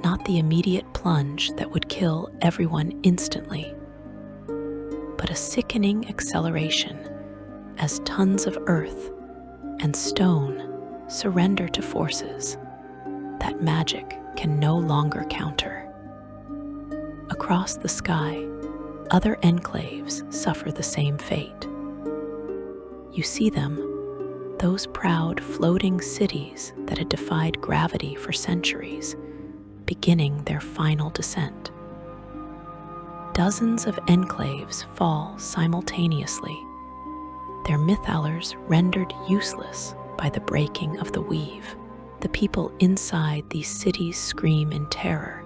not the immediate plunge that would kill everyone instantly, but but a sickening acceleration as tons of earth and stone surrender to forces that magic can no longer counter. Across the sky, other enclaves suffer the same fate. You see them, those proud floating cities that had defied gravity for centuries, beginning their final descent. Dozens of enclaves fall simultaneously, their mythalors rendered useless by the breaking of the weave. The people inside these cities scream in terror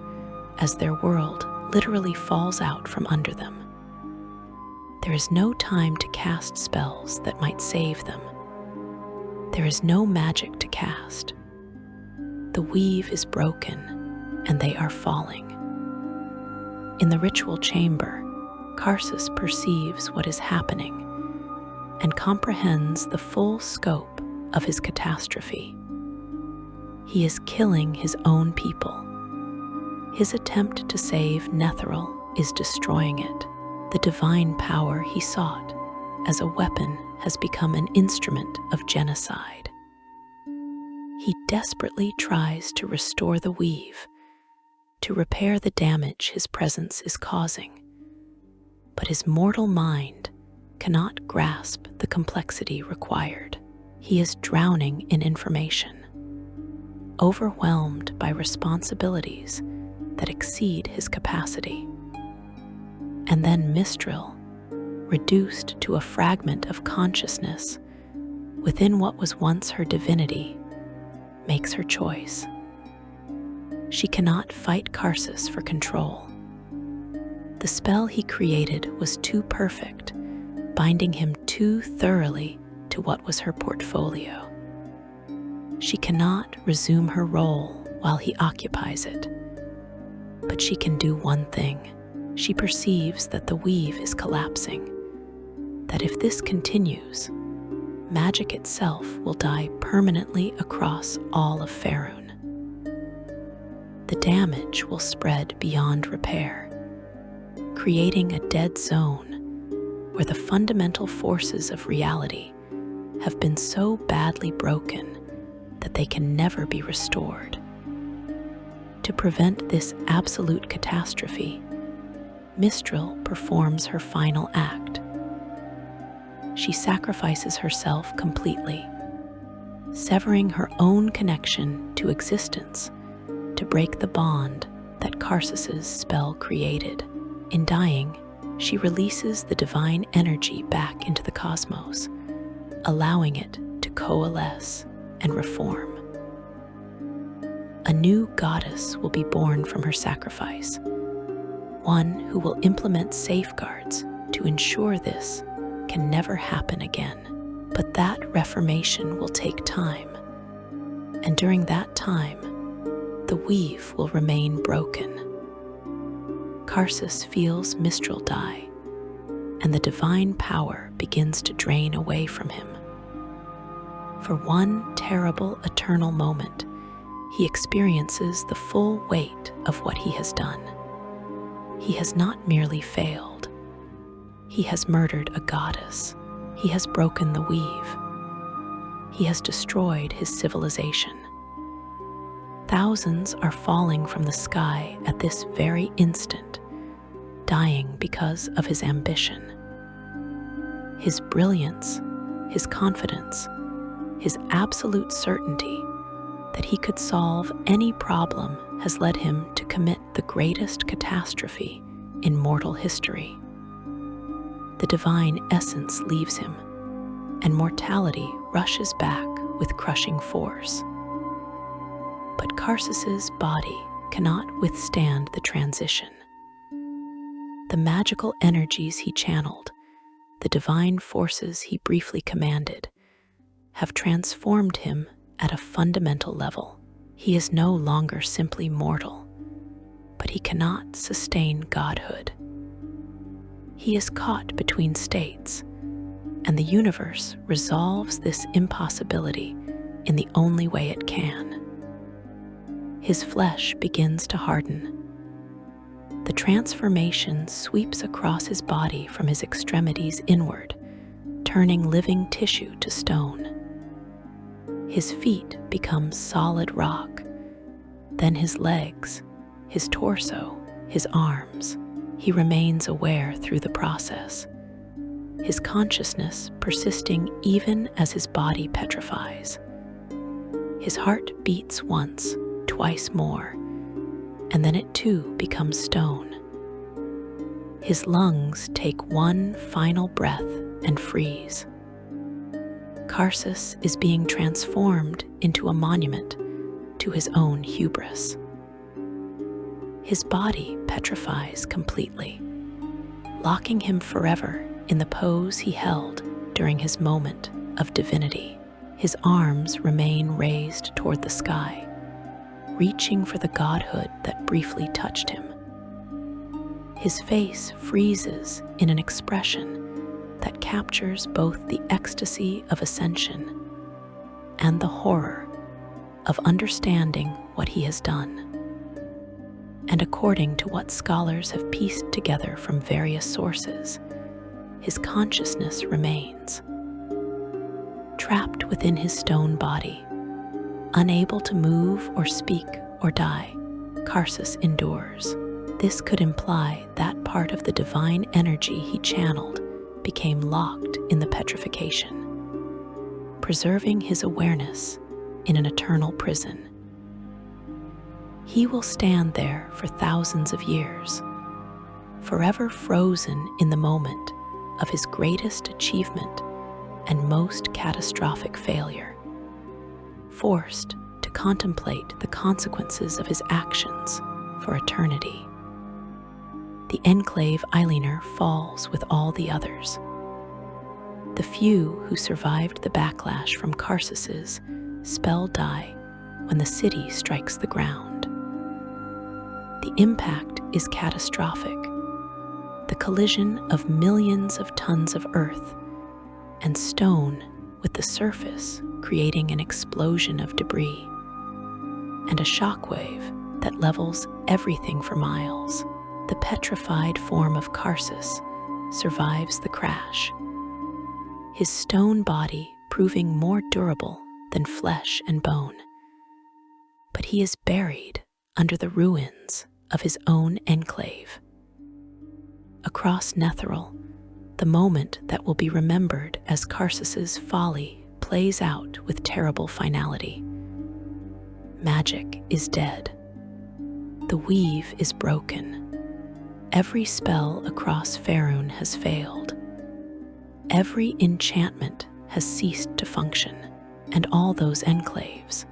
as their world literally falls out from under them. There is no time to cast spells that might save them. There is no magic to cast. The weave is broken, and they are falling. In the ritual chamber, Karsus perceives what is happening and comprehends the full scope of his catastrophe. He is killing his own people. His attempt to save Netheril is destroying it. The divine power he sought as a weapon has become an instrument of genocide. He desperately tries to restore the weave, to repair the damage his presence is causing. But his mortal mind cannot grasp the complexity required. He is drowning in information, overwhelmed by responsibilities that exceed his capacity. And then Mystryl, reduced to a fragment of consciousness within what was once her divinity, makes her choice. She cannot fight Karsus for control. The spell he created was too perfect, binding him too thoroughly to what was her portfolio. She cannot resume her role while he occupies it. But she can do one thing. She perceives that the weave is collapsing, that if this continues, magic itself will die permanently across all of Phaerimm. The damage will spread beyond repair, creating a dead zone where the fundamental forces of reality have been so badly broken that they can never be restored. To prevent this absolute catastrophe, Mystryl performs her final act. She sacrifices herself completely, severing her own connection to existence to break the bond that Karsus's spell created. In dying, she releases the divine energy back into the cosmos, allowing it to coalesce and reform. A new goddess will be born from her sacrifice, one who will implement safeguards to ensure this can never happen again. But that reformation will take time, and during that time, the weave will remain broken. Karsus feels Mystryl die, and the divine power begins to drain away from him. For one terrible eternal moment, he experiences the full weight of what he has done. He has not merely failed. He has murdered a goddess. He has broken the weave. He has destroyed his civilization. Thousands are falling from the sky at this very instant, dying because of his ambition. His brilliance, his confidence, his absolute certainty that he could solve any problem has led him to commit the greatest catastrophe in mortal history. The divine essence leaves him, and mortality rushes back with crushing force. But Karsus's body cannot withstand the transition. The magical energies he channeled, the divine forces he briefly commanded, have transformed him at a fundamental level. He is no longer simply mortal, but he cannot sustain godhood. He is caught between states, and the universe resolves this impossibility in the only way it can. His flesh begins to harden. The transformation sweeps across his body from his extremities inward, turning living tissue to stone. His feet become solid rock, then his legs, his torso, his arms. He remains aware through the process, his consciousness persisting even as his body petrifies. His heart beats once, twice more, and then it too becomes stone. His lungs take one final breath and freeze. Karsus is being transformed into a monument to his own hubris. His body petrifies completely, locking him forever in the pose he held during his moment of divinity. His arms remain raised toward the sky, reaching for the godhood that briefly touched him. His face freezes in an expression that captures both the ecstasy of ascension and the horror of understanding what he has done. And according to what scholars have pieced together from various sources, his consciousness remains. Trapped within his stone body, unable to move or speak or die, Karsus endures. This could imply that part of the divine energy he channeled became locked in the petrification, preserving his awareness in an eternal prison. He will stand there for thousands of years, forever frozen in the moment of his greatest achievement and most catastrophic failure, forced to contemplate the consequences of his actions for eternity. The enclave Eileaner falls with all the others. The few who survived the backlash from Karsus's spell die when the city strikes the ground. The impact is catastrophic. The collision of millions of tons of earth and stone with the surface creating an explosion of debris, and a shockwave that levels everything for miles. The petrified form of Karsus survives the crash, his stone body proving more durable than flesh and bone. But he is buried under the ruins of his own enclave. Across Netheril, the moment that will be remembered as Karsus's folly plays out with terrible finality. Magic is dead. The weave is broken. Every spell across Phaerimm has failed. Every enchantment has ceased to function, and all those enclaves,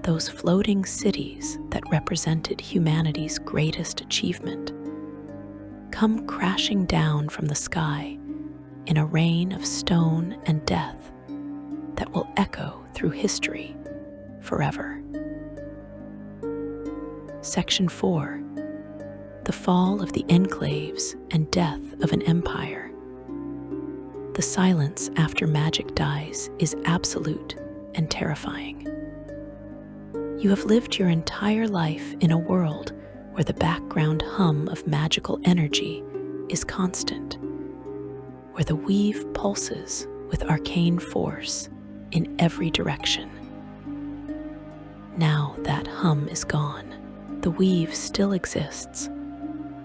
those floating cities that represented humanity's greatest achievement, come crashing down from the sky in a rain of stone and death that will echo through history forever. Section 4. The fall of the enclaves and death of an empire. The silence after magic dies is absolute and terrifying. You have lived your entire life in a world where the background hum of magical energy is constant, where the weave pulses with arcane force in every direction. Now that hum is gone. The weave still exists,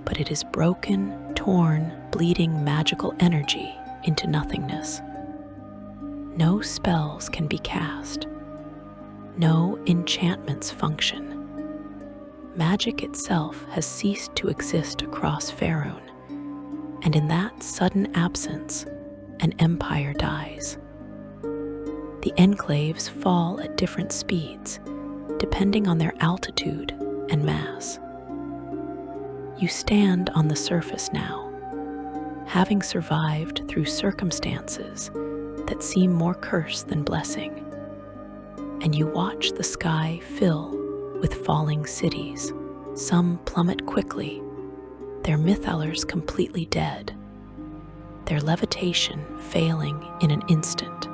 but it is broken, torn, bleeding magical energy into nothingness. No spells can be cast. No enchantments function. Magic itself has ceased to exist across Phaerimm, and in that sudden absence, an empire dies. The enclaves fall at different speeds, depending on their altitude and mass. You stand on the surface now, having survived through circumstances that seem more curse than blessing, and you watch the sky fill with falling cities. Some plummet quickly, their mythalers completely dead, their levitation failing in an instant.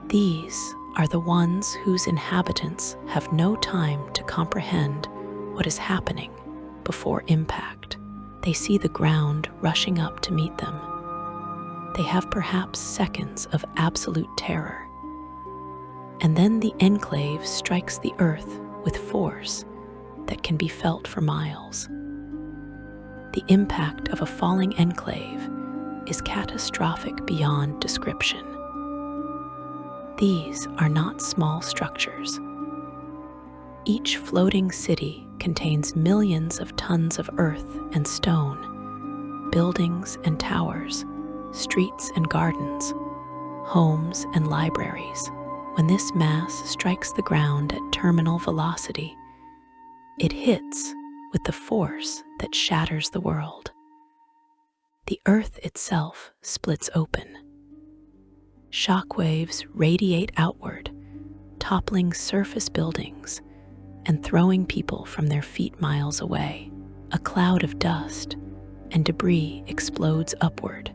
These are the ones whose inhabitants have no time to comprehend what is happening before impact. They see the ground rushing up to meet them. They have perhaps seconds of absolute terror. And then the enclave strikes the earth with force that can be felt for miles. The impact of a falling enclave is catastrophic beyond description. These are not small structures. Each floating city contains millions of tons of earth and stone, buildings and towers, streets and gardens, homes and libraries. When this mass strikes the ground at terminal velocity, it hits with the force that shatters the world. The earth itself splits open. Shockwaves radiate outward, toppling surface buildings and throwing people from their feet miles away. A cloud of dust and debris explodes upward,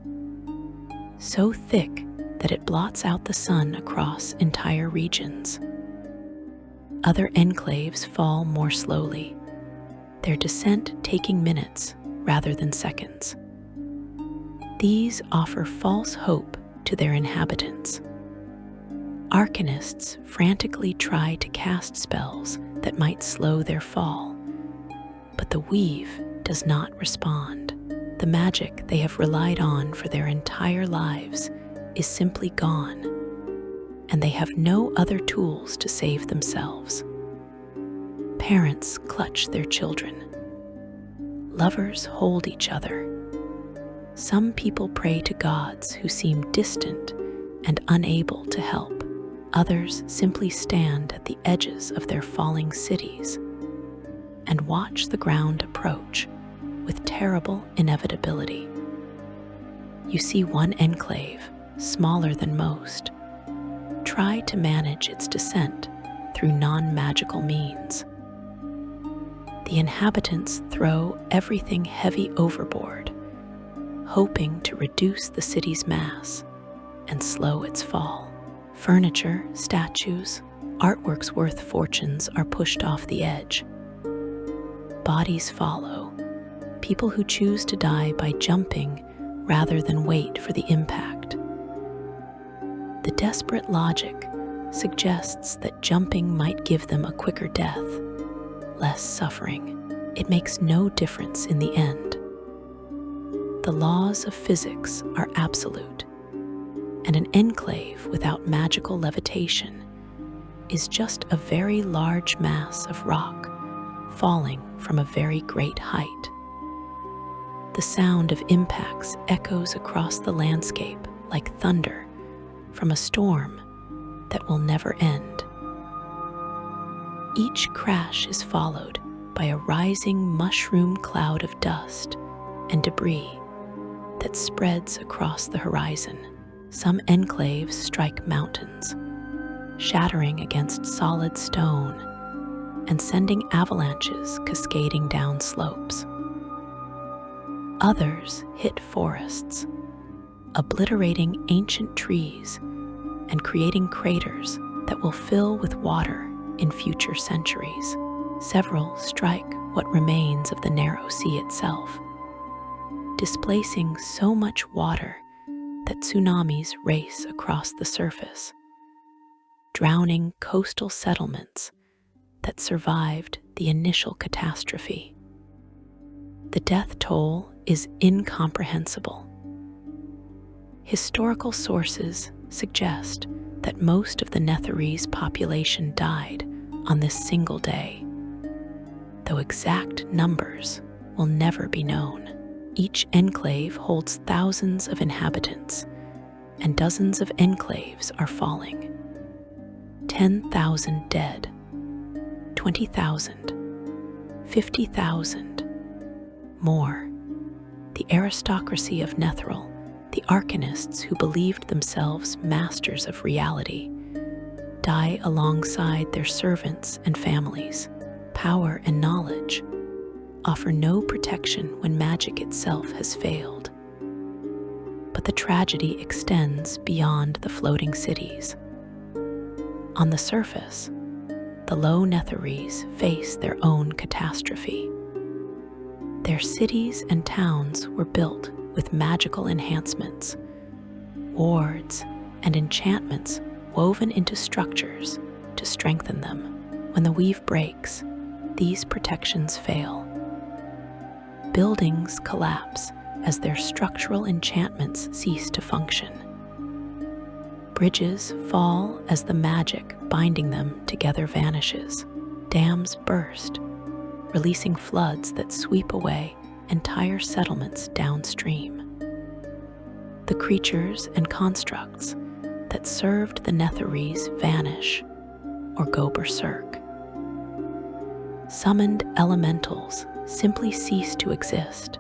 so thick that it blots out the sun across entire regions. Other enclaves fall more slowly, their descent taking minutes rather than seconds. These offer false hope to their inhabitants. Arcanists frantically try to cast spells that might slow their fall, but the weave does not respond. The magic they have relied on for their entire lives is simply gone, and they have no other tools to save themselves. Parents clutch their children. Lovers hold each other. Some people pray to gods who seem distant and unable to help. Others simply stand at the edges of their falling cities and watch the ground approach with terrible inevitability. You see one enclave, smaller than most, try to manage its descent through non-magical means. The inhabitants throw everything heavy overboard, hoping to reduce the city's mass and slow its fall. Furniture, statues, artworks worth fortunes are pushed off the edge. Bodies follow, people who choose to die by jumping rather than wait for the impact. The desperate logic suggests that jumping might give them a quicker death, less suffering. It makes no difference in the end. The laws of physics are absolute, and an enclave without magical levitation is just a very large mass of rock falling from a very great height. The sound of impacts echoes across the landscape like thunder from a storm that will never end. Each crash is followed by a rising mushroom cloud of dust and debris that spreads across the horizon. Some enclaves strike mountains, shattering against solid stone and sending avalanches cascading down slopes. Others hit forests, obliterating ancient trees and creating craters that will fill with water in future centuries. Several strike what remains of the narrow sea itself, displacing so much water that tsunamis race across the surface, drowning coastal settlements that survived the initial catastrophe. The death toll is incomprehensible. Historical sources suggest that most of the Netherese population died on this single day, though exact numbers will never be known. Each enclave holds thousands of inhabitants, and dozens of enclaves are falling. 10,000 dead, 20,000, 50,000, more. The aristocracy of Netheril, the arcanists who believed themselves masters of reality, die alongside their servants and families. Power and knowledge offer no protection when magic itself has failed. But the tragedy extends beyond the floating cities. On the surface, the low Netherese face their own catastrophe. Their cities and towns were built with magical enhancements, wards, and enchantments woven into structures to strengthen them. When the weave breaks, these protections fail. Buildings collapse as their structural enchantments cease to function. Bridges fall as the magic binding them together vanishes. Dams burst, releasing floods that sweep away entire settlements downstream. The creatures and constructs that served the Netherese vanish or go berserk. Summoned elementals simply cease to exist,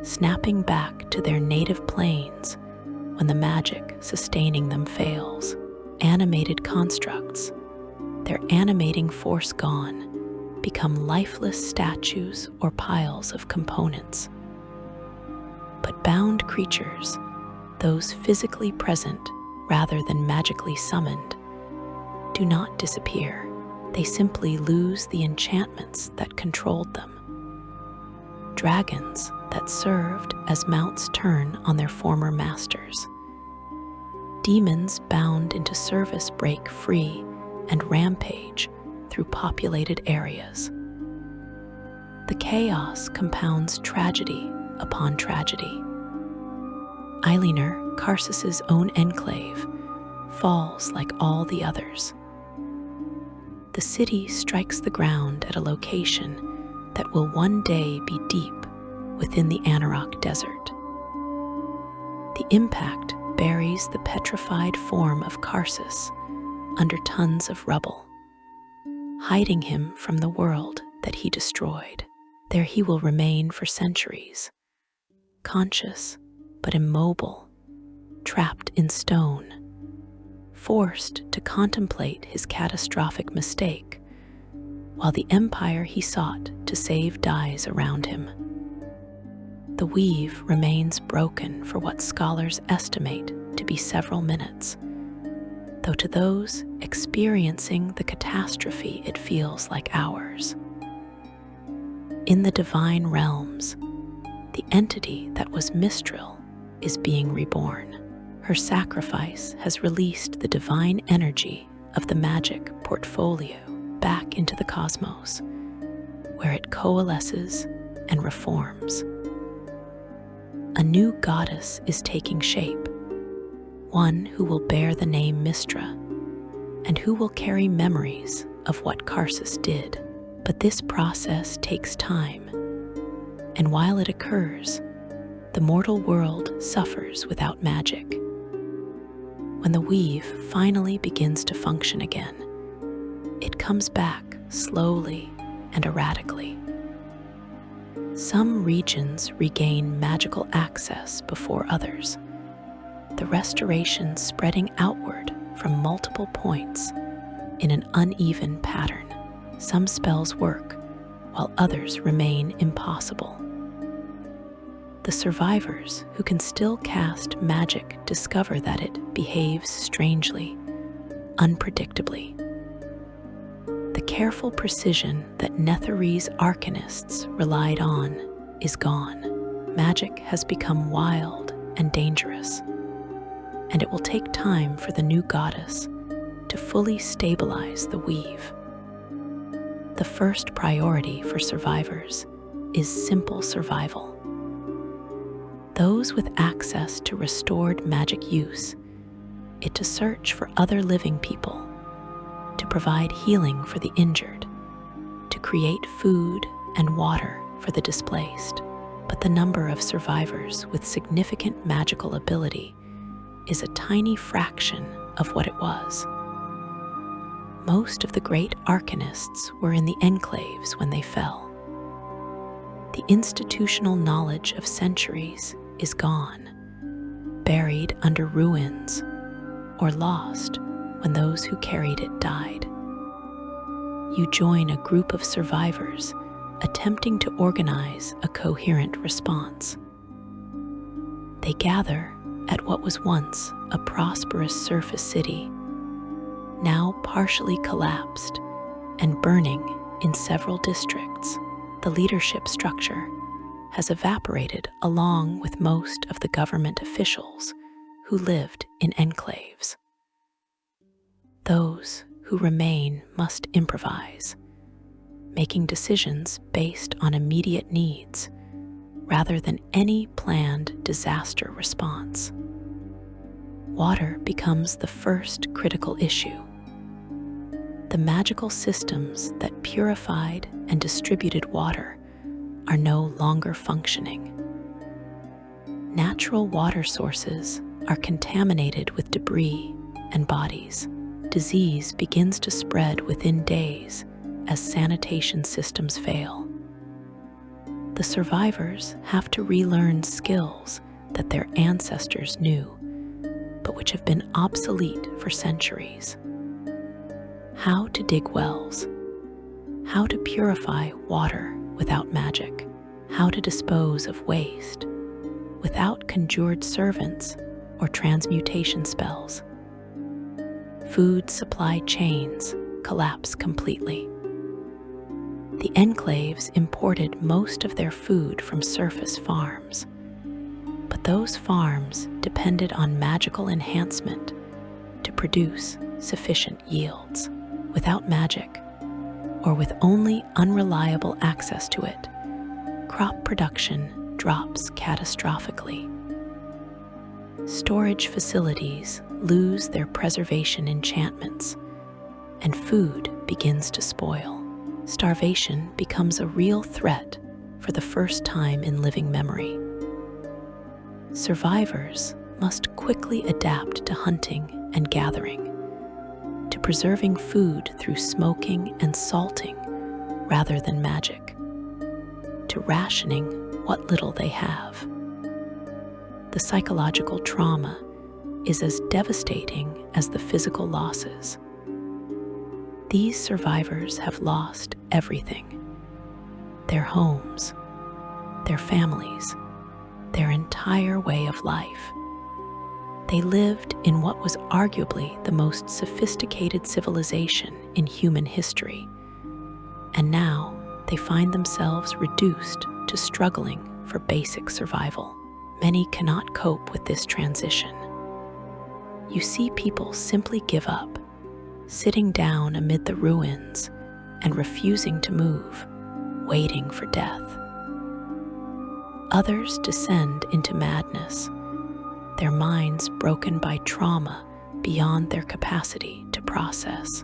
snapping back to their native planes when the magic sustaining them fails. Animated constructs, their animating force gone, become lifeless statues or piles of components. But bound creatures, those physically present rather than magically summoned, do not disappear. They simply lose the enchantments that controlled them. Dragons that served as mounts turn on their former masters. Demons bound into service break free and rampage through populated areas. The chaos compounds tragedy upon tragedy. Eileaner, Karsus's own enclave, falls like all the others. The city strikes the ground at a location that will one day be deep within the Anauroch desert. The impact buries the petrified form of Karsus under tons of rubble, hiding him from the world that he destroyed. There he will remain for centuries, conscious but immobile, trapped in stone, forced to contemplate his catastrophic mistake, while the empire he sought to save dies around him. The weave remains broken for what scholars estimate to be several minutes, though to those experiencing the catastrophe it feels like hours. In the divine realms, the entity that was Mystryl is being reborn. Her sacrifice has released the divine energy of the magic portfolio back into the cosmos, where it coalesces and reforms. A new goddess is taking shape, one who will bear the name Mystra, and who will carry memories of what Karsus did. But this process takes time, and while it occurs, the mortal world suffers without magic. When the weave finally begins to function again, it comes back slowly and erratically. Some regions regain magical access before others, the restoration spreading outward from multiple points in an uneven pattern. Some spells work, while others remain impossible. The survivors who can still cast magic discover that it behaves strangely, unpredictably. The careful precision that Netherese arcanists relied on is gone. Magic has become wild and dangerous, and it will take time for the new goddess to fully stabilize the weave. The first priority for survivors is simple survival. Those with access to restored magic use it to search for other living people, to provide healing for the injured, to create food and water for the displaced. But the number of survivors with significant magical ability is a tiny fraction of what it was. Most of the great arcanists were in the enclaves when they fell. The institutional knowledge of centuries is gone, buried under ruins, or lost when those who carried it died. You join a group of survivors attempting to organize a coherent response. They gather at what was once a prosperous surface city, now partially collapsed and burning in several districts. The leadership structure has evaporated along with most of the government officials who lived in enclaves. Those who remain must improvise, making decisions based on immediate needs rather than any planned disaster response. Water becomes the first critical issue. The magical systems that purified and distributed water are no longer functioning. Natural water sources are contaminated with debris and bodies. Disease begins to spread within days as sanitation systems fail. The survivors have to relearn skills that their ancestors knew, but which have been obsolete for centuries. How to dig wells, how to purify water without magic, how to dispose of waste without conjured servants or transmutation spells. Food supply chains collapse completely. The enclaves imported most of their food from surface farms, but those farms depended on magical enhancement to produce sufficient yields. Without magic, or with only unreliable access to it, crop production drops catastrophically. Storage facilities lose their preservation enchantments, and food begins to spoil. Starvation becomes a real threat for the first time in living memory. Survivors must quickly adapt to hunting and gathering, to preserving food through smoking and salting rather than magic, to rationing what little they have. The psychological trauma is as devastating as the physical losses. These survivors have lost everything: their homes, their families, their entire way of life. They lived in what was arguably the most sophisticated civilization in human history, and now they find themselves reduced to struggling for basic survival. Many cannot cope with this transition. You see people simply give up, sitting down amid the ruins and refusing to move, waiting for death. Others descend into madness, their minds broken by trauma beyond their capacity to process.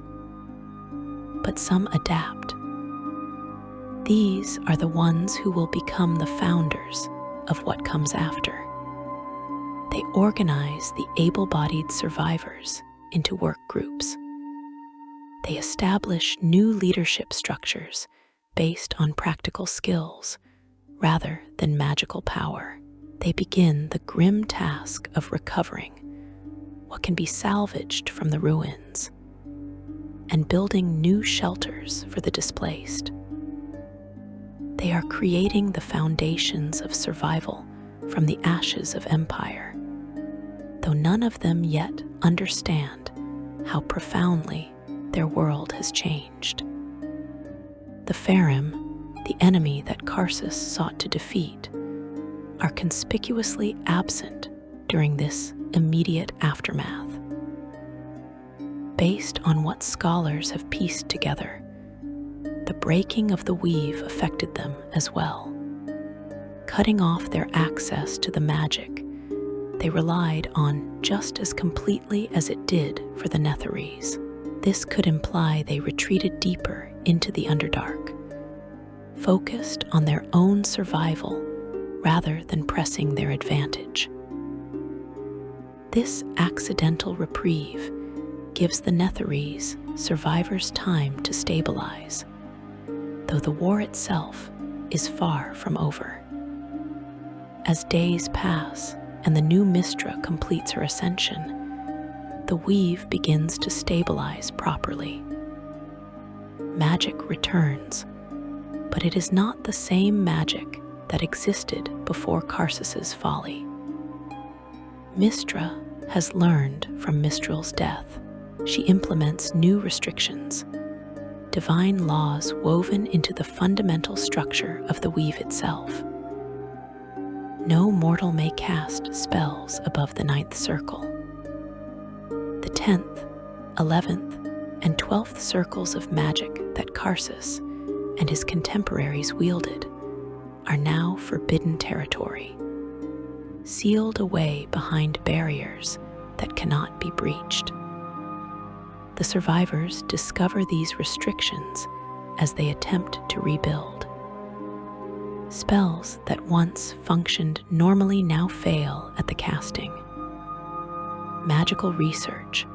But some adapt. These are the ones who will become the founders of what comes after. They organize the able-bodied survivors into work groups. They establish new leadership structures based on practical skills rather than magical power. They begin the grim task of recovering what can be salvaged from the ruins and building new shelters for the displaced. They are creating the foundations of survival from the ashes of empire, though none of them yet understand how profoundly their world has changed. The Phaerimm, the enemy that Karsus sought to defeat, are conspicuously absent during this immediate aftermath. Based on what scholars have pieced together, the breaking of the weave affected them as well. Cutting off their access to the magic they relied on just as completely as it did for the Netherese. This could imply they retreated deeper into the Underdark, focused on their own survival rather than pressing their advantage. This accidental reprieve gives the Netherese survivors time to stabilize, though the war itself is far from over. As days pass and the new Mystryl completes her ascension, the weave begins to stabilize properly. Magic returns, but it is not the same magic that existed before Karsus's folly. Mystryl has learned from Mystryl's death. She implements new restrictions, divine laws woven into the fundamental structure of the weave itself. No mortal may cast spells above the 9th circle. The 10th, 11th, and 12th circles of magic that Karsus and his contemporaries wielded are now forbidden territory, sealed away behind barriers that cannot be breached. The survivors discover these restrictions as they attempt to rebuild. Spells that once functioned normally now fail at the casting. Magical research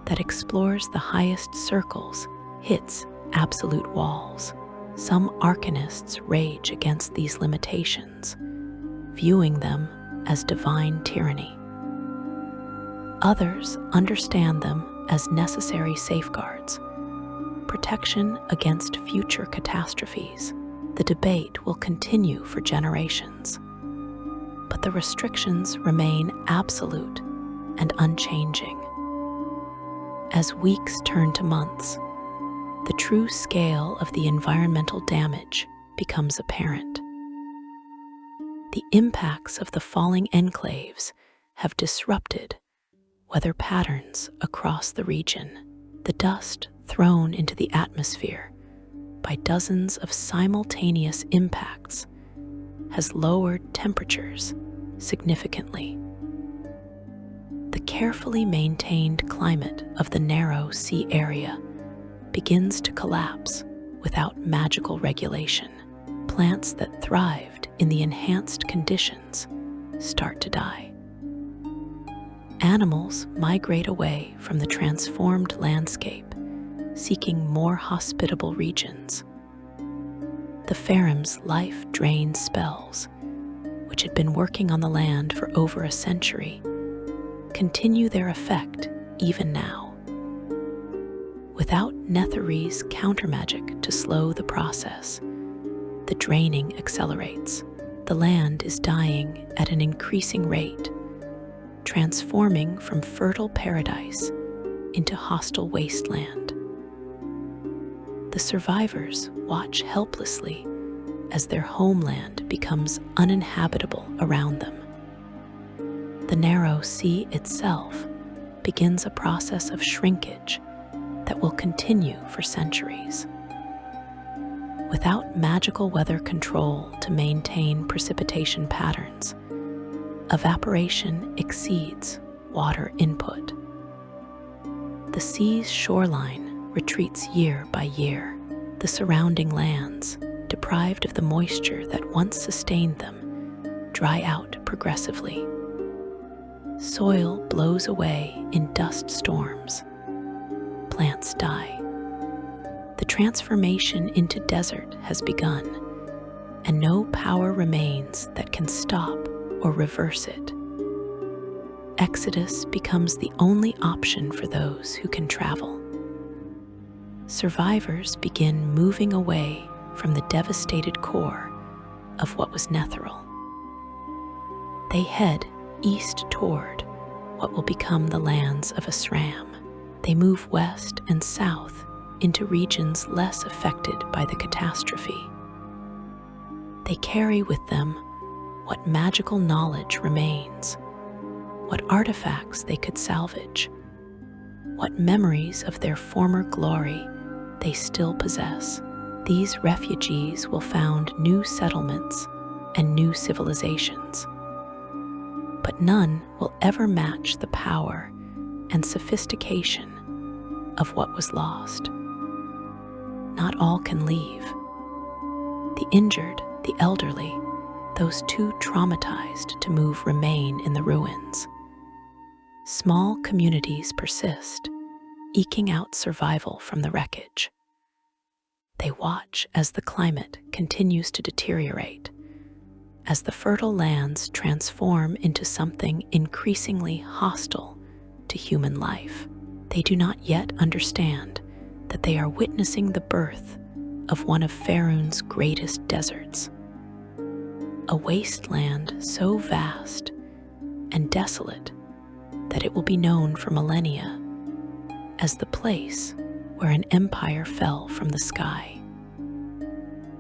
that explores the highest circles hits absolute walls. Some arcanists rage against these limitations, viewing them as divine tyranny. Others understand them as necessary safeguards, protection against future catastrophes. The debate will continue for generations, but the restrictions remain absolute and unchanging. As weeks turn to months, the true scale of the environmental damage becomes apparent. The impacts of the falling enclaves have disrupted weather patterns across the region. The dust thrown into the atmosphere by dozens of simultaneous impacts has lowered temperatures significantly. The carefully maintained climate of the narrow sea area begins to collapse without magical regulation. Plants that thrived in the enhanced conditions start to die. Animals migrate away from the transformed landscape, seeking more hospitable regions. The Phaerimm's life drain spells, which had been working on the land for over a century, continue their effect even now. Without Netheri's countermagic to slow the process, the draining accelerates. The land is dying at an increasing rate, transforming from fertile paradise into hostile wasteland. The survivors watch helplessly as their homeland becomes uninhabitable around them. The narrow sea itself begins a process of shrinkage that will continue for centuries. Without magical weather control to maintain precipitation patterns, evaporation exceeds water input. The sea's shoreline retreats year by year. The surrounding lands, deprived of the moisture that once sustained them, dry out progressively. Soil blows away in dust storms. Plants die. The transformation into desert has begun, and no power remains that can stop or reverse it. Exodus becomes the only option for those who can travel. Survivors begin moving away from the devastated core of what was Netheril. They head east toward what will become the lands of Asram. They move west and south into regions less affected by the catastrophe. They carry with them what magical knowledge remains, what artifacts they could salvage, what memories of their former glory they still possess. These refugees will found new settlements and new civilizations, but none will ever match the power and sophistication of what was lost. Not all can leave. The injured, the elderly, those too traumatized to move remain in the ruins. Small communities persist, eking out survival from the wreckage. They watch as the climate continues to deteriorate, as the fertile lands transform into something increasingly hostile to human life. They do not yet understand that they are witnessing the birth of one of Phaerimm's greatest deserts, a wasteland so vast and desolate that it will be known for millennia as the place where an empire fell from the sky.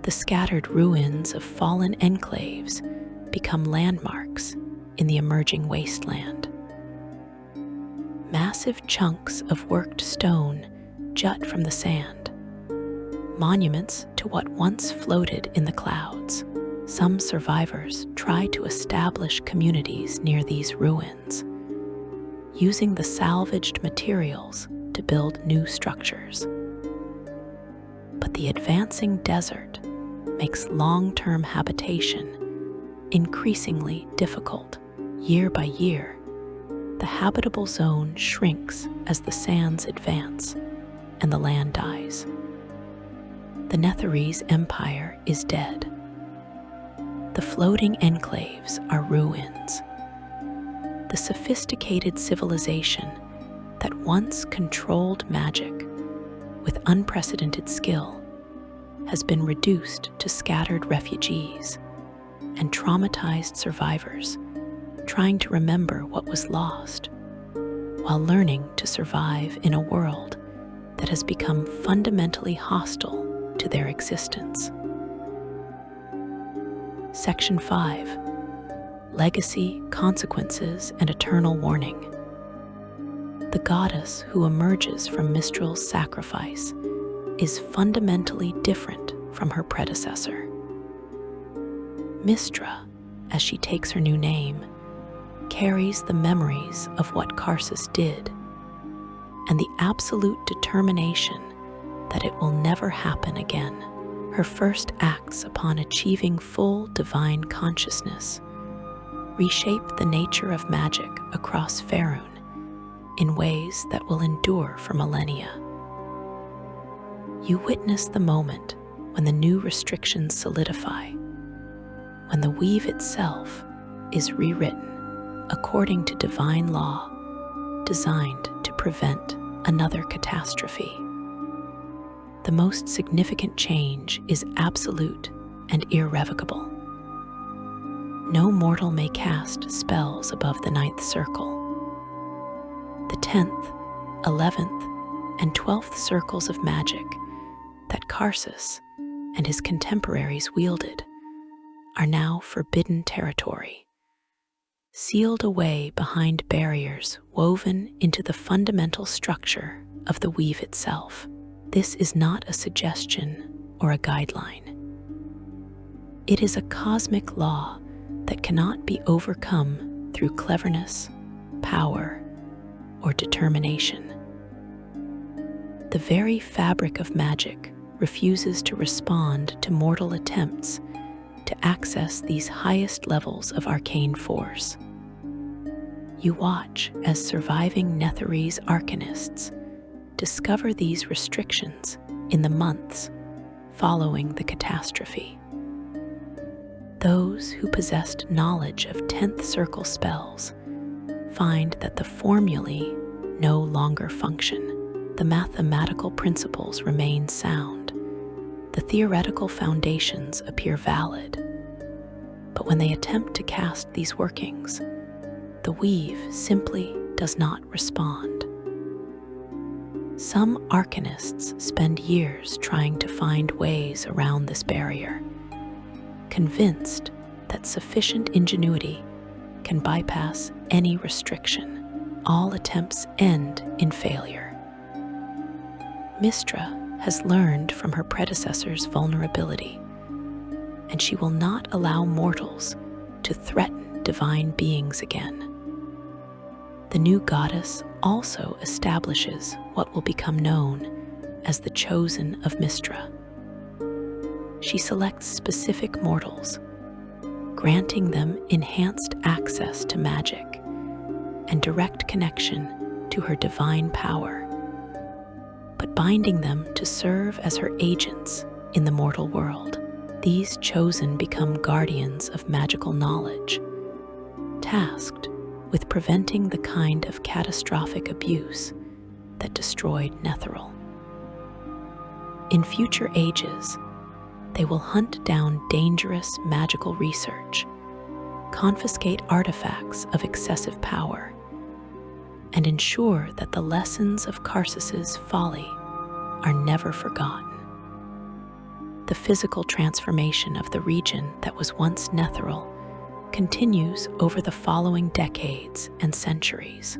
The scattered ruins of fallen enclaves become landmarks in the emerging wasteland. Massive chunks of worked stone jut from the sand, monuments to what once floated in the clouds. Some survivors try to establish communities near these ruins, using the salvaged materials to build new structures. But the advancing desert makes long-term habitation increasingly difficult. Year by year, the habitable zone shrinks as the sands advance and the land dies. The Netherese empire is dead. The floating enclaves are ruins. The sophisticated civilization that once controlled magic with unprecedented skill has been reduced to scattered refugees and traumatized survivors trying to remember what was lost, while learning to survive in a world that has become fundamentally hostile to their existence. Section 5. Legacy, Consequences, and Eternal Warning. The goddess who emerges from Mystryl's sacrifice is fundamentally different from her predecessor. Mystra, as she takes her new name, carries the memories of what Karsus did and the absolute determination that it will never happen again. Her first acts upon achieving full divine consciousness reshape the nature of magic across Phaerimm in ways that will endure for millennia. You witness the moment when the new restrictions solidify, when the weave itself is rewritten according to divine law designed to prevent another catastrophe. The most significant change is absolute and irrevocable. No mortal may cast spells above the 9th circle. The 10th, 11th, and 12th circles of magic that Karsus and his contemporaries wielded are now forbidden territory, sealed away behind barriers woven into the fundamental structure of the weave itself. This is not a suggestion or a guideline. It is a cosmic law that cannot be overcome through cleverness, power, or determination. The very fabric of magic refuses to respond to mortal attempts to access these highest levels of arcane force. You watch as surviving Netherese arcanists discover these restrictions in the months following the catastrophe. Those who possessed knowledge of 10th circle spells find that the formulae no longer function. The mathematical principles remain sound. The theoretical foundations appear valid. But when they attempt to cast these workings, the weave simply does not respond. Some arcanists spend years trying to find ways around this barrier, convinced that sufficient ingenuity can bypass any restriction. All attempts end in failure. Mystra has learned from her predecessor's vulnerability, and she will not allow mortals to threaten divine beings again. The new goddess also establishes what will become known as the Chosen of Mystra. She selects specific mortals, granting them enhanced access to magic and direct connection to her divine power, but binding them to serve as her agents in the mortal world. These chosen become guardians of magical knowledge, tasked with preventing the kind of catastrophic abuse that destroyed Netheril. In future ages, they will hunt down dangerous magical research, confiscate artifacts of excessive power, and ensure that the lessons of Karsus's folly are never forgotten. The physical transformation of the region that was once Netheril continues over the following decades and centuries.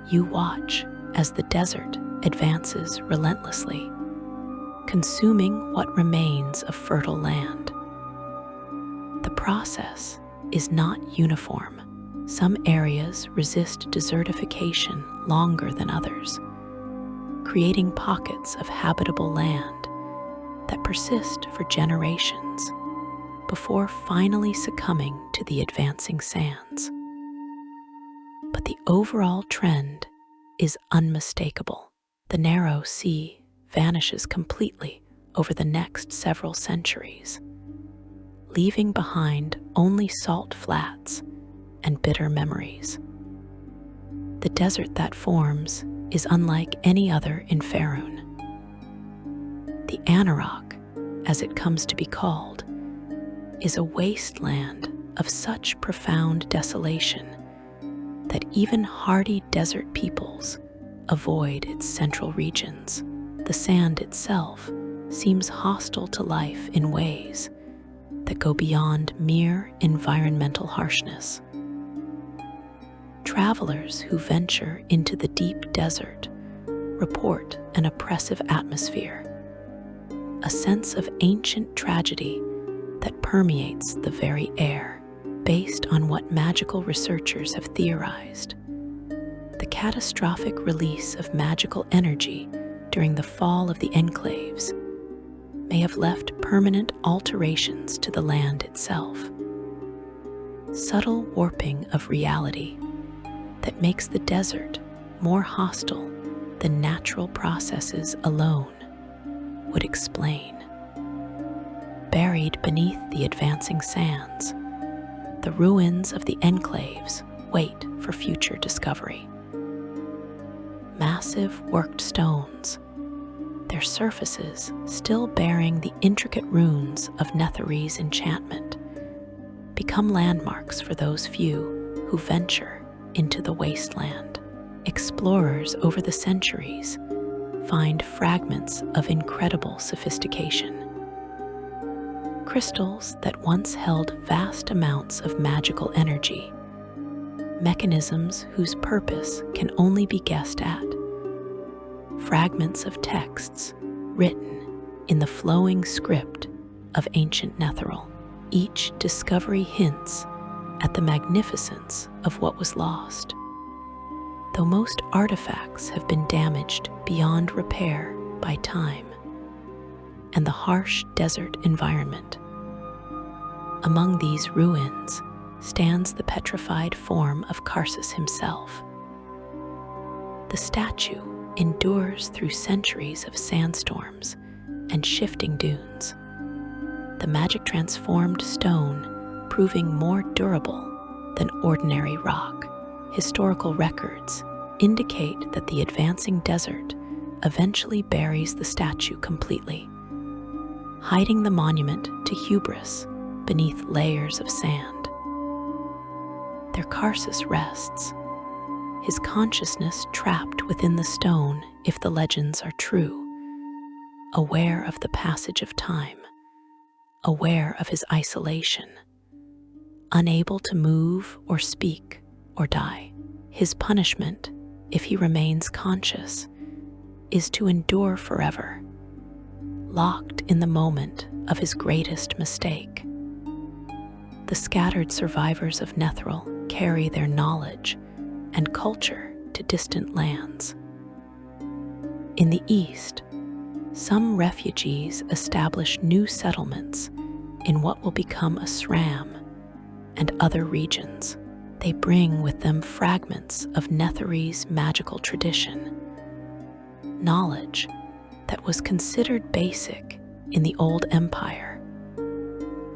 You watch as the desert advances relentlessly, consuming what remains of fertile land. The process is not uniform. Some areas resist desertification longer than others, creating pockets of habitable land that persist for generations before finally succumbing to the advancing sands. But the overall trend is unmistakable. The narrow sea vanishes completely over the next several centuries, leaving behind only salt flats and bitter memories. The desert that forms is unlike any other in Phaerimm. The Anauroch, as it comes to be called, is a wasteland of such profound desolation that even hardy desert peoples avoid its central regions. The sand itself seems hostile to life in ways that go beyond mere environmental harshness. Travelers who venture into the deep desert report an oppressive atmosphere, a sense of ancient tragedy that permeates the very air. Based on what magical researchers have theorized, the catastrophic release of magical energy during the fall of the enclaves may have left permanent alterations to the land itself. Subtle warping of reality that makes the desert more hostile than natural processes alone would explain. Buried beneath the advancing sands, the ruins of the enclaves wait for future discovery. Massive worked stones, their surfaces still bearing the intricate runes of Netherese enchantment, become landmarks for those few who venture into the wasteland. Explorers over the centuries find fragments of incredible sophistication. Crystals that once held vast amounts of magical energy, mechanisms whose purpose can only be guessed at, fragments of texts written in the flowing script of ancient Netheril. Each discovery hints at the magnificence of what was lost. Though most artifacts have been damaged beyond repair by time and the harsh desert environment, among these ruins stands the petrified form of Karsus himself. The statue endures through centuries of sandstorms and shifting dunes, the magic-transformed stone proving more durable than ordinary rock. Historical records indicate that the advancing desert eventually buries the statue completely, hiding the monument to hubris beneath layers of sand. There Karsus rests, his consciousness trapped within the stone if the legends are true, aware of the passage of time, aware of his isolation, unable to move or speak or die. His punishment, if he remains conscious, is to endure forever, locked in the moment of his greatest mistake. The scattered survivors of Netheril carry their knowledge and culture to distant lands. In the east, some refugees establish new settlements in what will become a SRAM and other regions. They bring with them fragments of Nethere's magical tradition, knowledge that was considered basic in the old empire,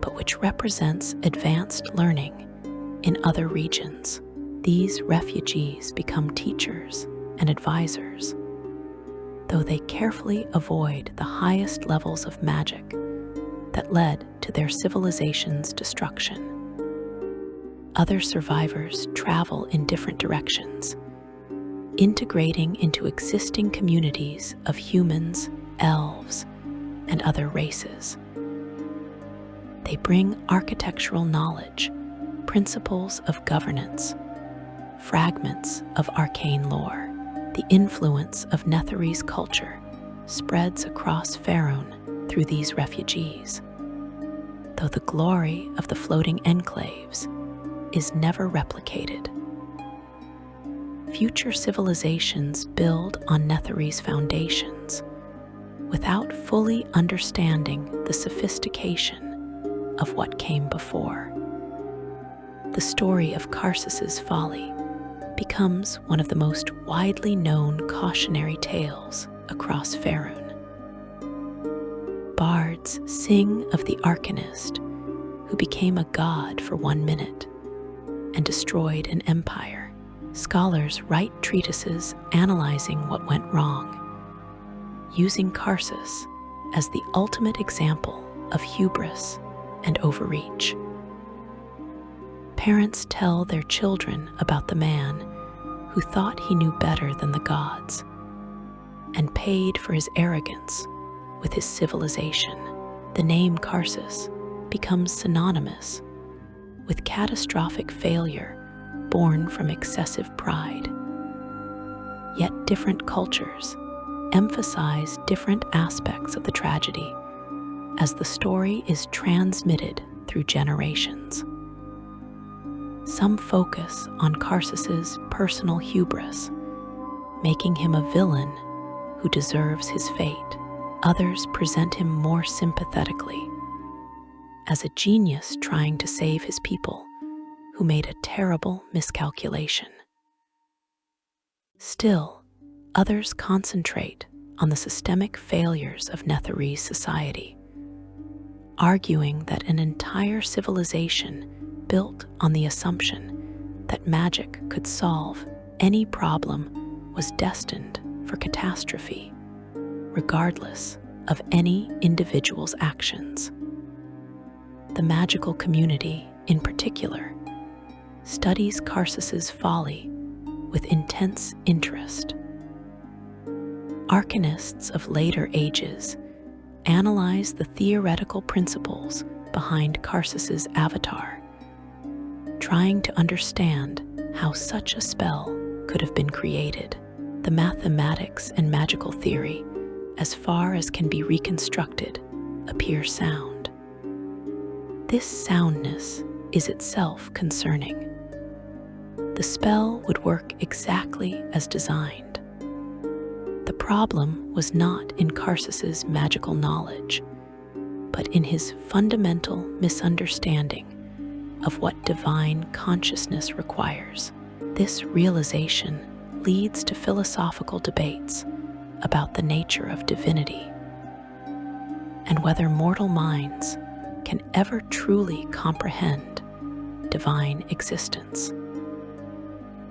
but which represents advanced learning in other regions. These refugees become teachers and advisors, though they carefully avoid the highest levels of magic that led to their civilization's destruction. Other survivors travel in different directions, integrating into existing communities of humans, elves, and other races. They bring architectural knowledge, principles of governance, fragments of arcane lore. The influence of Netherese culture spreads across Phaerimm through these refugees, though the glory of the floating enclaves is never replicated. Future civilizations build on Netherese foundations without fully understanding the sophistication of what came before. The story of Karsus's folly becomes one of the most widely known cautionary tales across Phaerimm. Bards sing of the Arcanist who became a god for 1 minute and destroyed an empire. Scholars write treatises analyzing what went wrong, using Karsus as the ultimate example of hubris and overreach. Parents tell their children about the man who thought he knew better than the gods and paid for his arrogance with his civilization. The name Karsus becomes synonymous with catastrophic failure born from excessive pride. Yet different cultures emphasize different aspects of the tragedy as the story is transmitted through generations. Some focus on Karsus's personal hubris, making him a villain who deserves his fate. Others present him more sympathetically as a genius trying to save his people who made a terrible miscalculation. Still, others concentrate on the systemic failures of Netherese society, arguing that an entire civilization built on the assumption that magic could solve any problem was destined for catastrophe, regardless of any individual's actions. The magical community, in particular, studies Karsus's folly with intense interest. Arcanists of later ages analyze the theoretical principles behind Karsus's avatar, trying to understand how such a spell could have been created. The mathematics and magical theory, as far as can be reconstructed, appear sound. This soundness is itself concerning. The spell would work exactly as designed. The problem was not in Karsus's magical knowledge, but in his fundamental misunderstanding of what divine consciousness requires. This realization leads to philosophical debates about the nature of divinity and whether mortal minds can ever truly comprehend divine existence.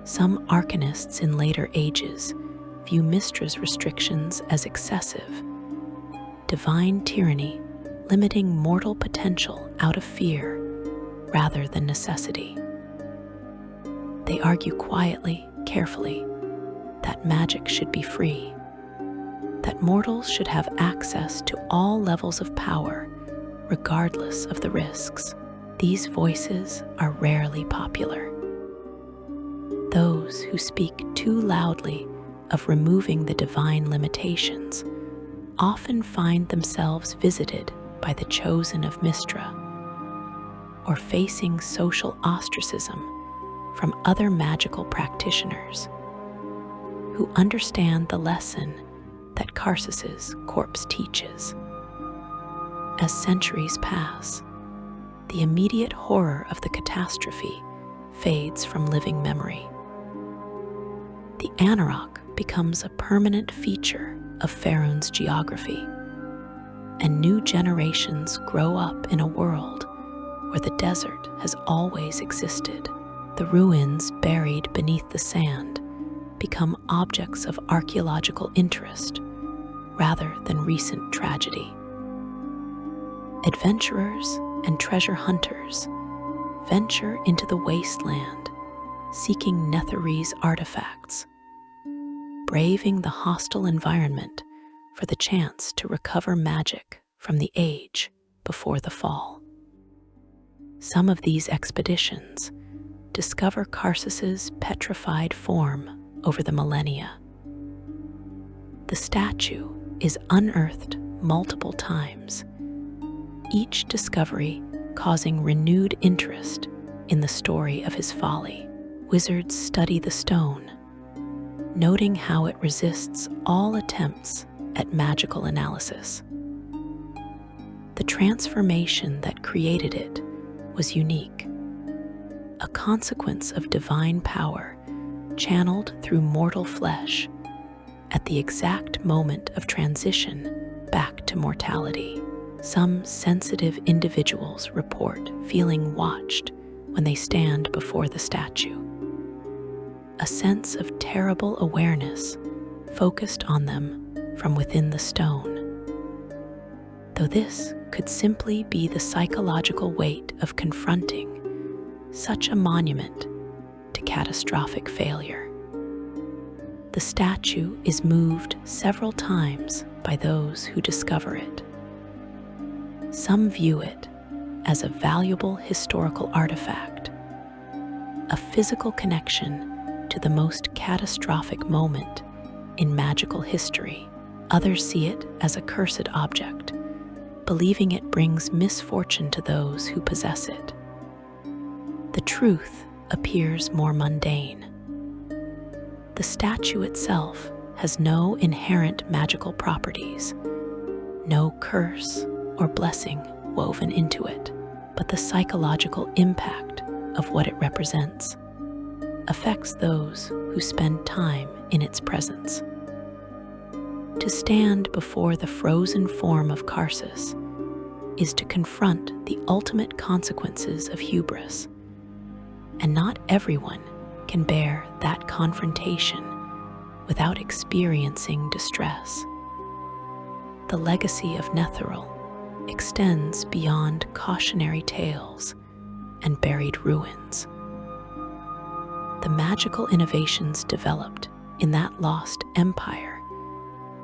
Some arcanists in later ages view Mystryl's restrictions as excessive, divine tyranny limiting mortal potential out of fear rather than necessity. They argue quietly, carefully, that magic should be free, that mortals should have access to all levels of power, regardless of the risks. These voices are rarely popular. Those who speak too loudly of removing the divine limitations often find themselves visited by the chosen of Mystryl, or facing social ostracism from other magical practitioners who understand the lesson that Karsus's corpse teaches. As centuries pass, the immediate horror of the catastrophe fades from living memory. The Anauroch becomes a permanent feature of Phaerimm's geography, and new generations grow up in a world where the desert has always existed. The ruins buried beneath the sand become objects of archaeological interest rather than recent tragedy. Adventurers and treasure hunters venture into the wasteland seeking Netherese artifacts, braving the hostile environment for the chance to recover magic from the age before the fall. Some of these expeditions discover Karsus's petrified form over the millennia. The statue is unearthed multiple times, each discovery causing renewed interest in the story of his folly. Wizards study the stone, noting how it resists all attempts at magical analysis. The transformation that created it was unique, a consequence of divine power channeled through mortal flesh at the exact moment of transition back to mortality. Some sensitive individuals report feeling watched when they stand before the statue. A sense of terrible awareness focused on them from within the stone. Though this could simply be the psychological weight of confronting such a monument to catastrophic failure. The statue is moved several times by those who discover it. Some view it as a valuable historical artifact, a physical connection to the most catastrophic moment in magical history. Others see it as a cursed object, believing it brings misfortune to those who possess it. The truth appears more mundane. The statue itself has no inherent magical properties, no curse or blessing woven into it, but the psychological impact of what it represents affects those who spend time in its presence. To stand before the frozen form of Karsus is to confront the ultimate consequences of hubris, and not everyone can bear that confrontation without experiencing distress. The legacy of Mystryl extends beyond cautionary tales and buried ruins. The magical innovations developed in that lost empire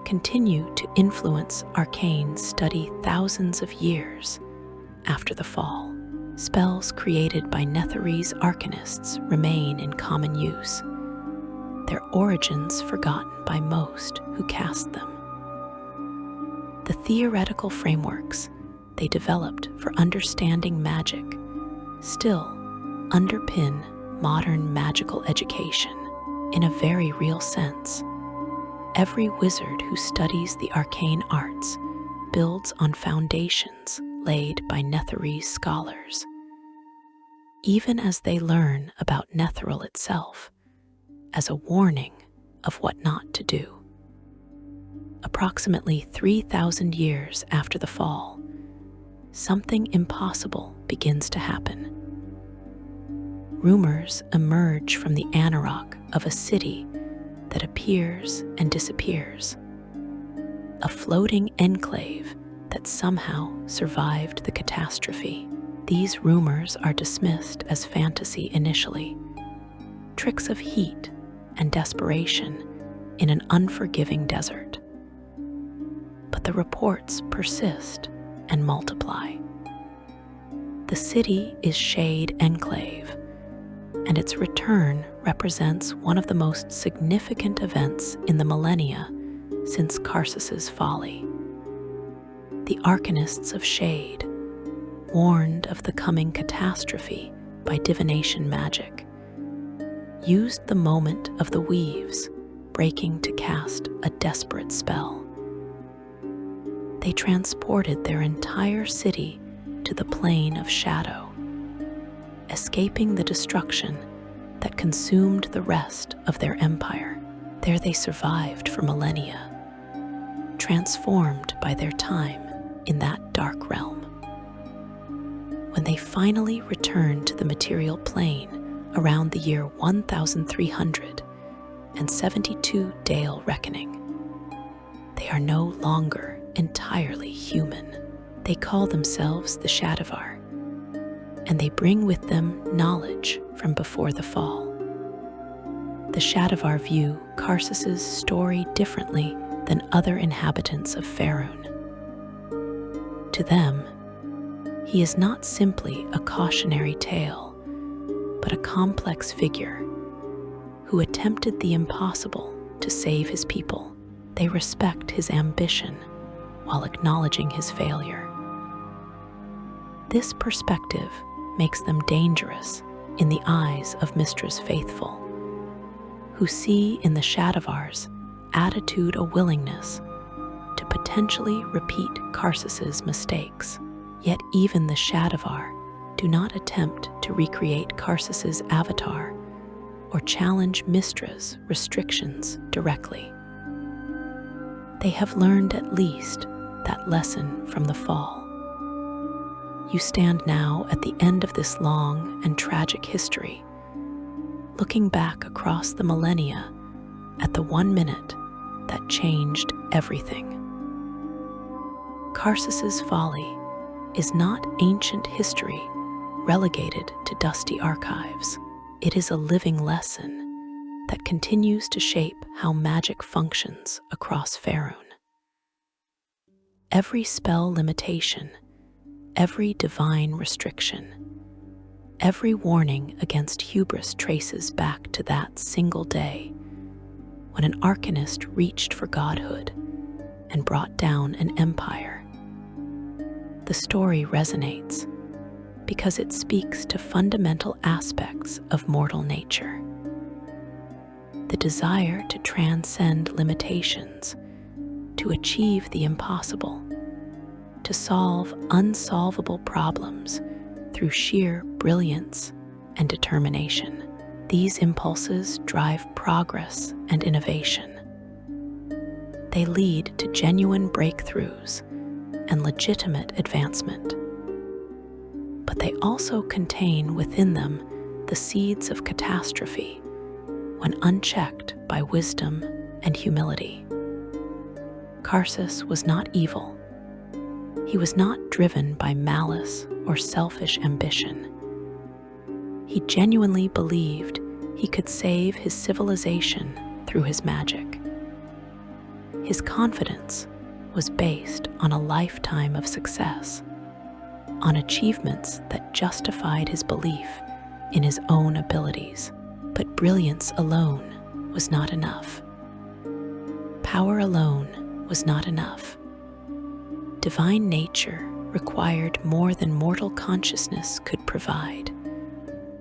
continue to influence arcane study thousands of years after the fall. Spells created by Netherese arcanists remain in common use, their origins forgotten by most who cast them. The theoretical frameworks they developed for understanding magic still underpin modern magical education in a very real sense. Every wizard who studies the arcane arts builds on foundations laid by Netherese scholars. Even as they learn about Mystryl itself as a warning of what not to do. Approximately 3,000 years after the fall, something impossible begins to happen. Rumors emerge from the Anauroch of a city that appears and disappears, a floating enclave that somehow survived the catastrophe. These rumors are dismissed as fantasy initially, tricks of heat and desperation in an unforgiving desert. But the reports persist and multiply. The city is Shade Enclave, and its return represents one of the most significant events in the millennia since Karsus's folly. The arcanists of Shade, warned of the coming catastrophe by divination magic, used the moment of the weaves breaking to cast a desperate spell. They transported their entire city to the plane of shadow, escaping the destruction that consumed the rest of their empire. There they survived for millennia, transformed by their time in that dark realm. When they finally returned to the material plane around the year 1372 Dale Reckoning, they are no longer entirely human. They call themselves the Shadivar, and they bring with them knowledge from before the fall. The Shadivar view Karsus's story differently than other inhabitants of Phaerimm. To them, He is not simply a cautionary tale, but a complex figure who attempted the impossible to save his people. They respect his ambition while acknowledging his failure. This perspective makes them dangerous in the eyes of Mystryl's faithful, who see in the Shadowvar's attitude a willingness to potentially repeat Karsus's mistakes. Yet even the Shadowvar do not attempt to recreate Karsus's avatar or challenge Mystryl's restrictions directly. They have learned at least that lesson from the fall. You stand now at the end of this long and tragic history, looking back across the millennia at the 1 minute that changed everything. Karsus's folly is not ancient history relegated to dusty archives. It is a living lesson that continues to shape how magic functions across Phaerimm. Every spell limitation, every divine restriction, every warning against hubris traces back to that single day when an arcanist reached for godhood and brought down an empire. The story resonates because it speaks to fundamental aspects of mortal nature. The desire to transcend limitations, to achieve the impossible, to solve unsolvable problems through sheer brilliance and determination. These impulses drive progress and innovation. They lead to genuine breakthroughs and legitimate advancement. But they also contain within them the seeds of catastrophe when unchecked by wisdom and humility. Karsus was not evil. He was not driven by malice or selfish ambition. He genuinely believed he could save his civilization through his magic. His confidence was based on a lifetime of success, on achievements that justified his belief in his own abilities. But brilliance alone was not enough. Power alone was not enough. Divine nature required more than mortal consciousness could provide,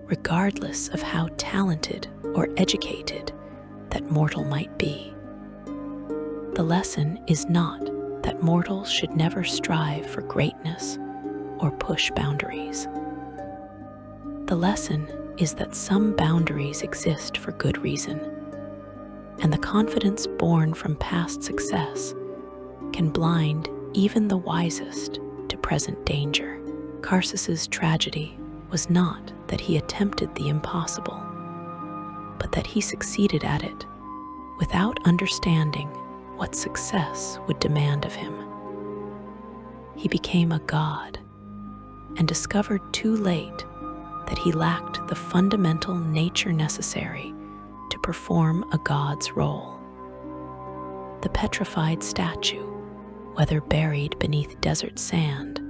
regardless of how talented or educated that mortal might be. The lesson is not that mortals should never strive for greatness or push boundaries. The lesson is that some boundaries exist for good reason, and the confidence born from past success can blind even the wisest to present danger. Karsus's tragedy was not that he attempted the impossible, but that he succeeded at it without understanding what success would demand of him. He became a god and discovered too late that he lacked the fundamental nature necessary to perform a god's role. The petrified statue, whether buried beneath desert sand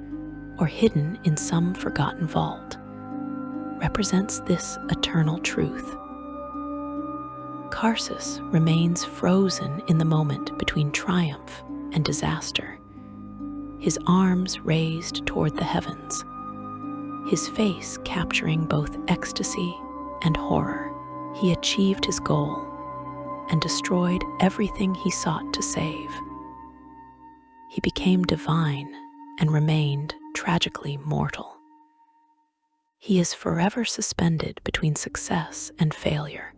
or hidden in some forgotten vault, represents this eternal truth. Karsus remains frozen in the moment between triumph and disaster, his arms raised toward the heavens, his face capturing both ecstasy and horror. He achieved his goal and destroyed everything he sought to save. He became divine and remained tragically mortal. He is forever suspended between success and failure,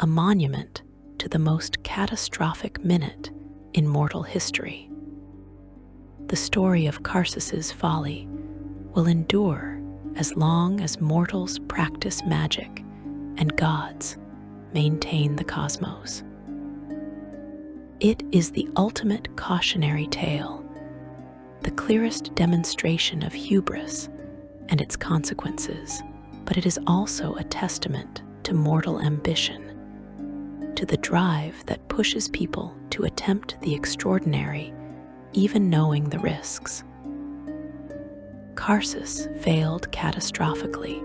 a monument to the most catastrophic minute in mortal history. The story of Karsus's folly will endure as long as mortals practice magic and gods maintain the cosmos. It is the ultimate cautionary tale, the clearest demonstration of hubris and its consequences, but it is also a testament to mortal ambition, to the drive that pushes people to attempt the extraordinary, even knowing the risks. Karsus failed catastrophically,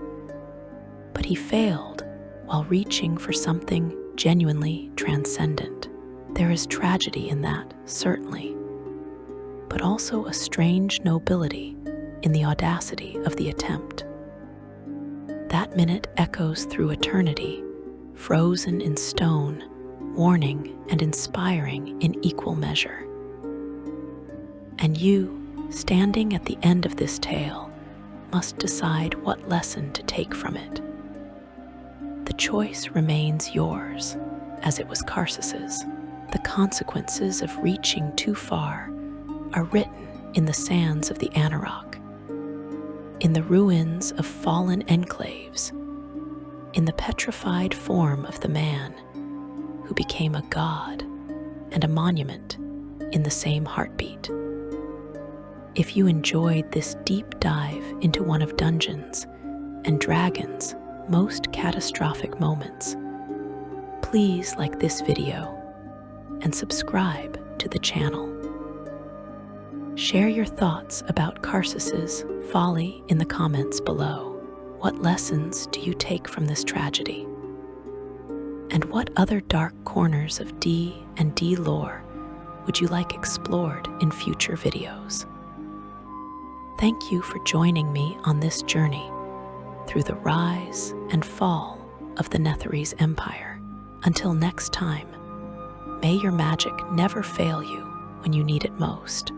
but he failed while reaching for something genuinely transcendent. There is tragedy in that, certainly, but also a strange nobility in the audacity of the attempt. That minute echoes through eternity, frozen in stone, warning and inspiring in equal measure. And you, standing at the end of this tale, must decide what lesson to take from it. The choice remains yours, as it was Karsus's. The consequences of reaching too far are written in the sands of the Anauroch, in the ruins of fallen enclaves, in the petrified form of the man who became a god and a monument in the same heartbeat. If you enjoyed this deep dive into one of Dungeons and Dragons' most catastrophic moments, please like this video and subscribe to the channel. Share your thoughts about Karsus's folly in the comments below. What lessons do you take from this tragedy? And what other dark corners of D&D lore would you like explored in future videos? Thank you for joining me on this journey through the rise and fall of the Netherese Empire. Until next time, may your magic never fail you when you need it most.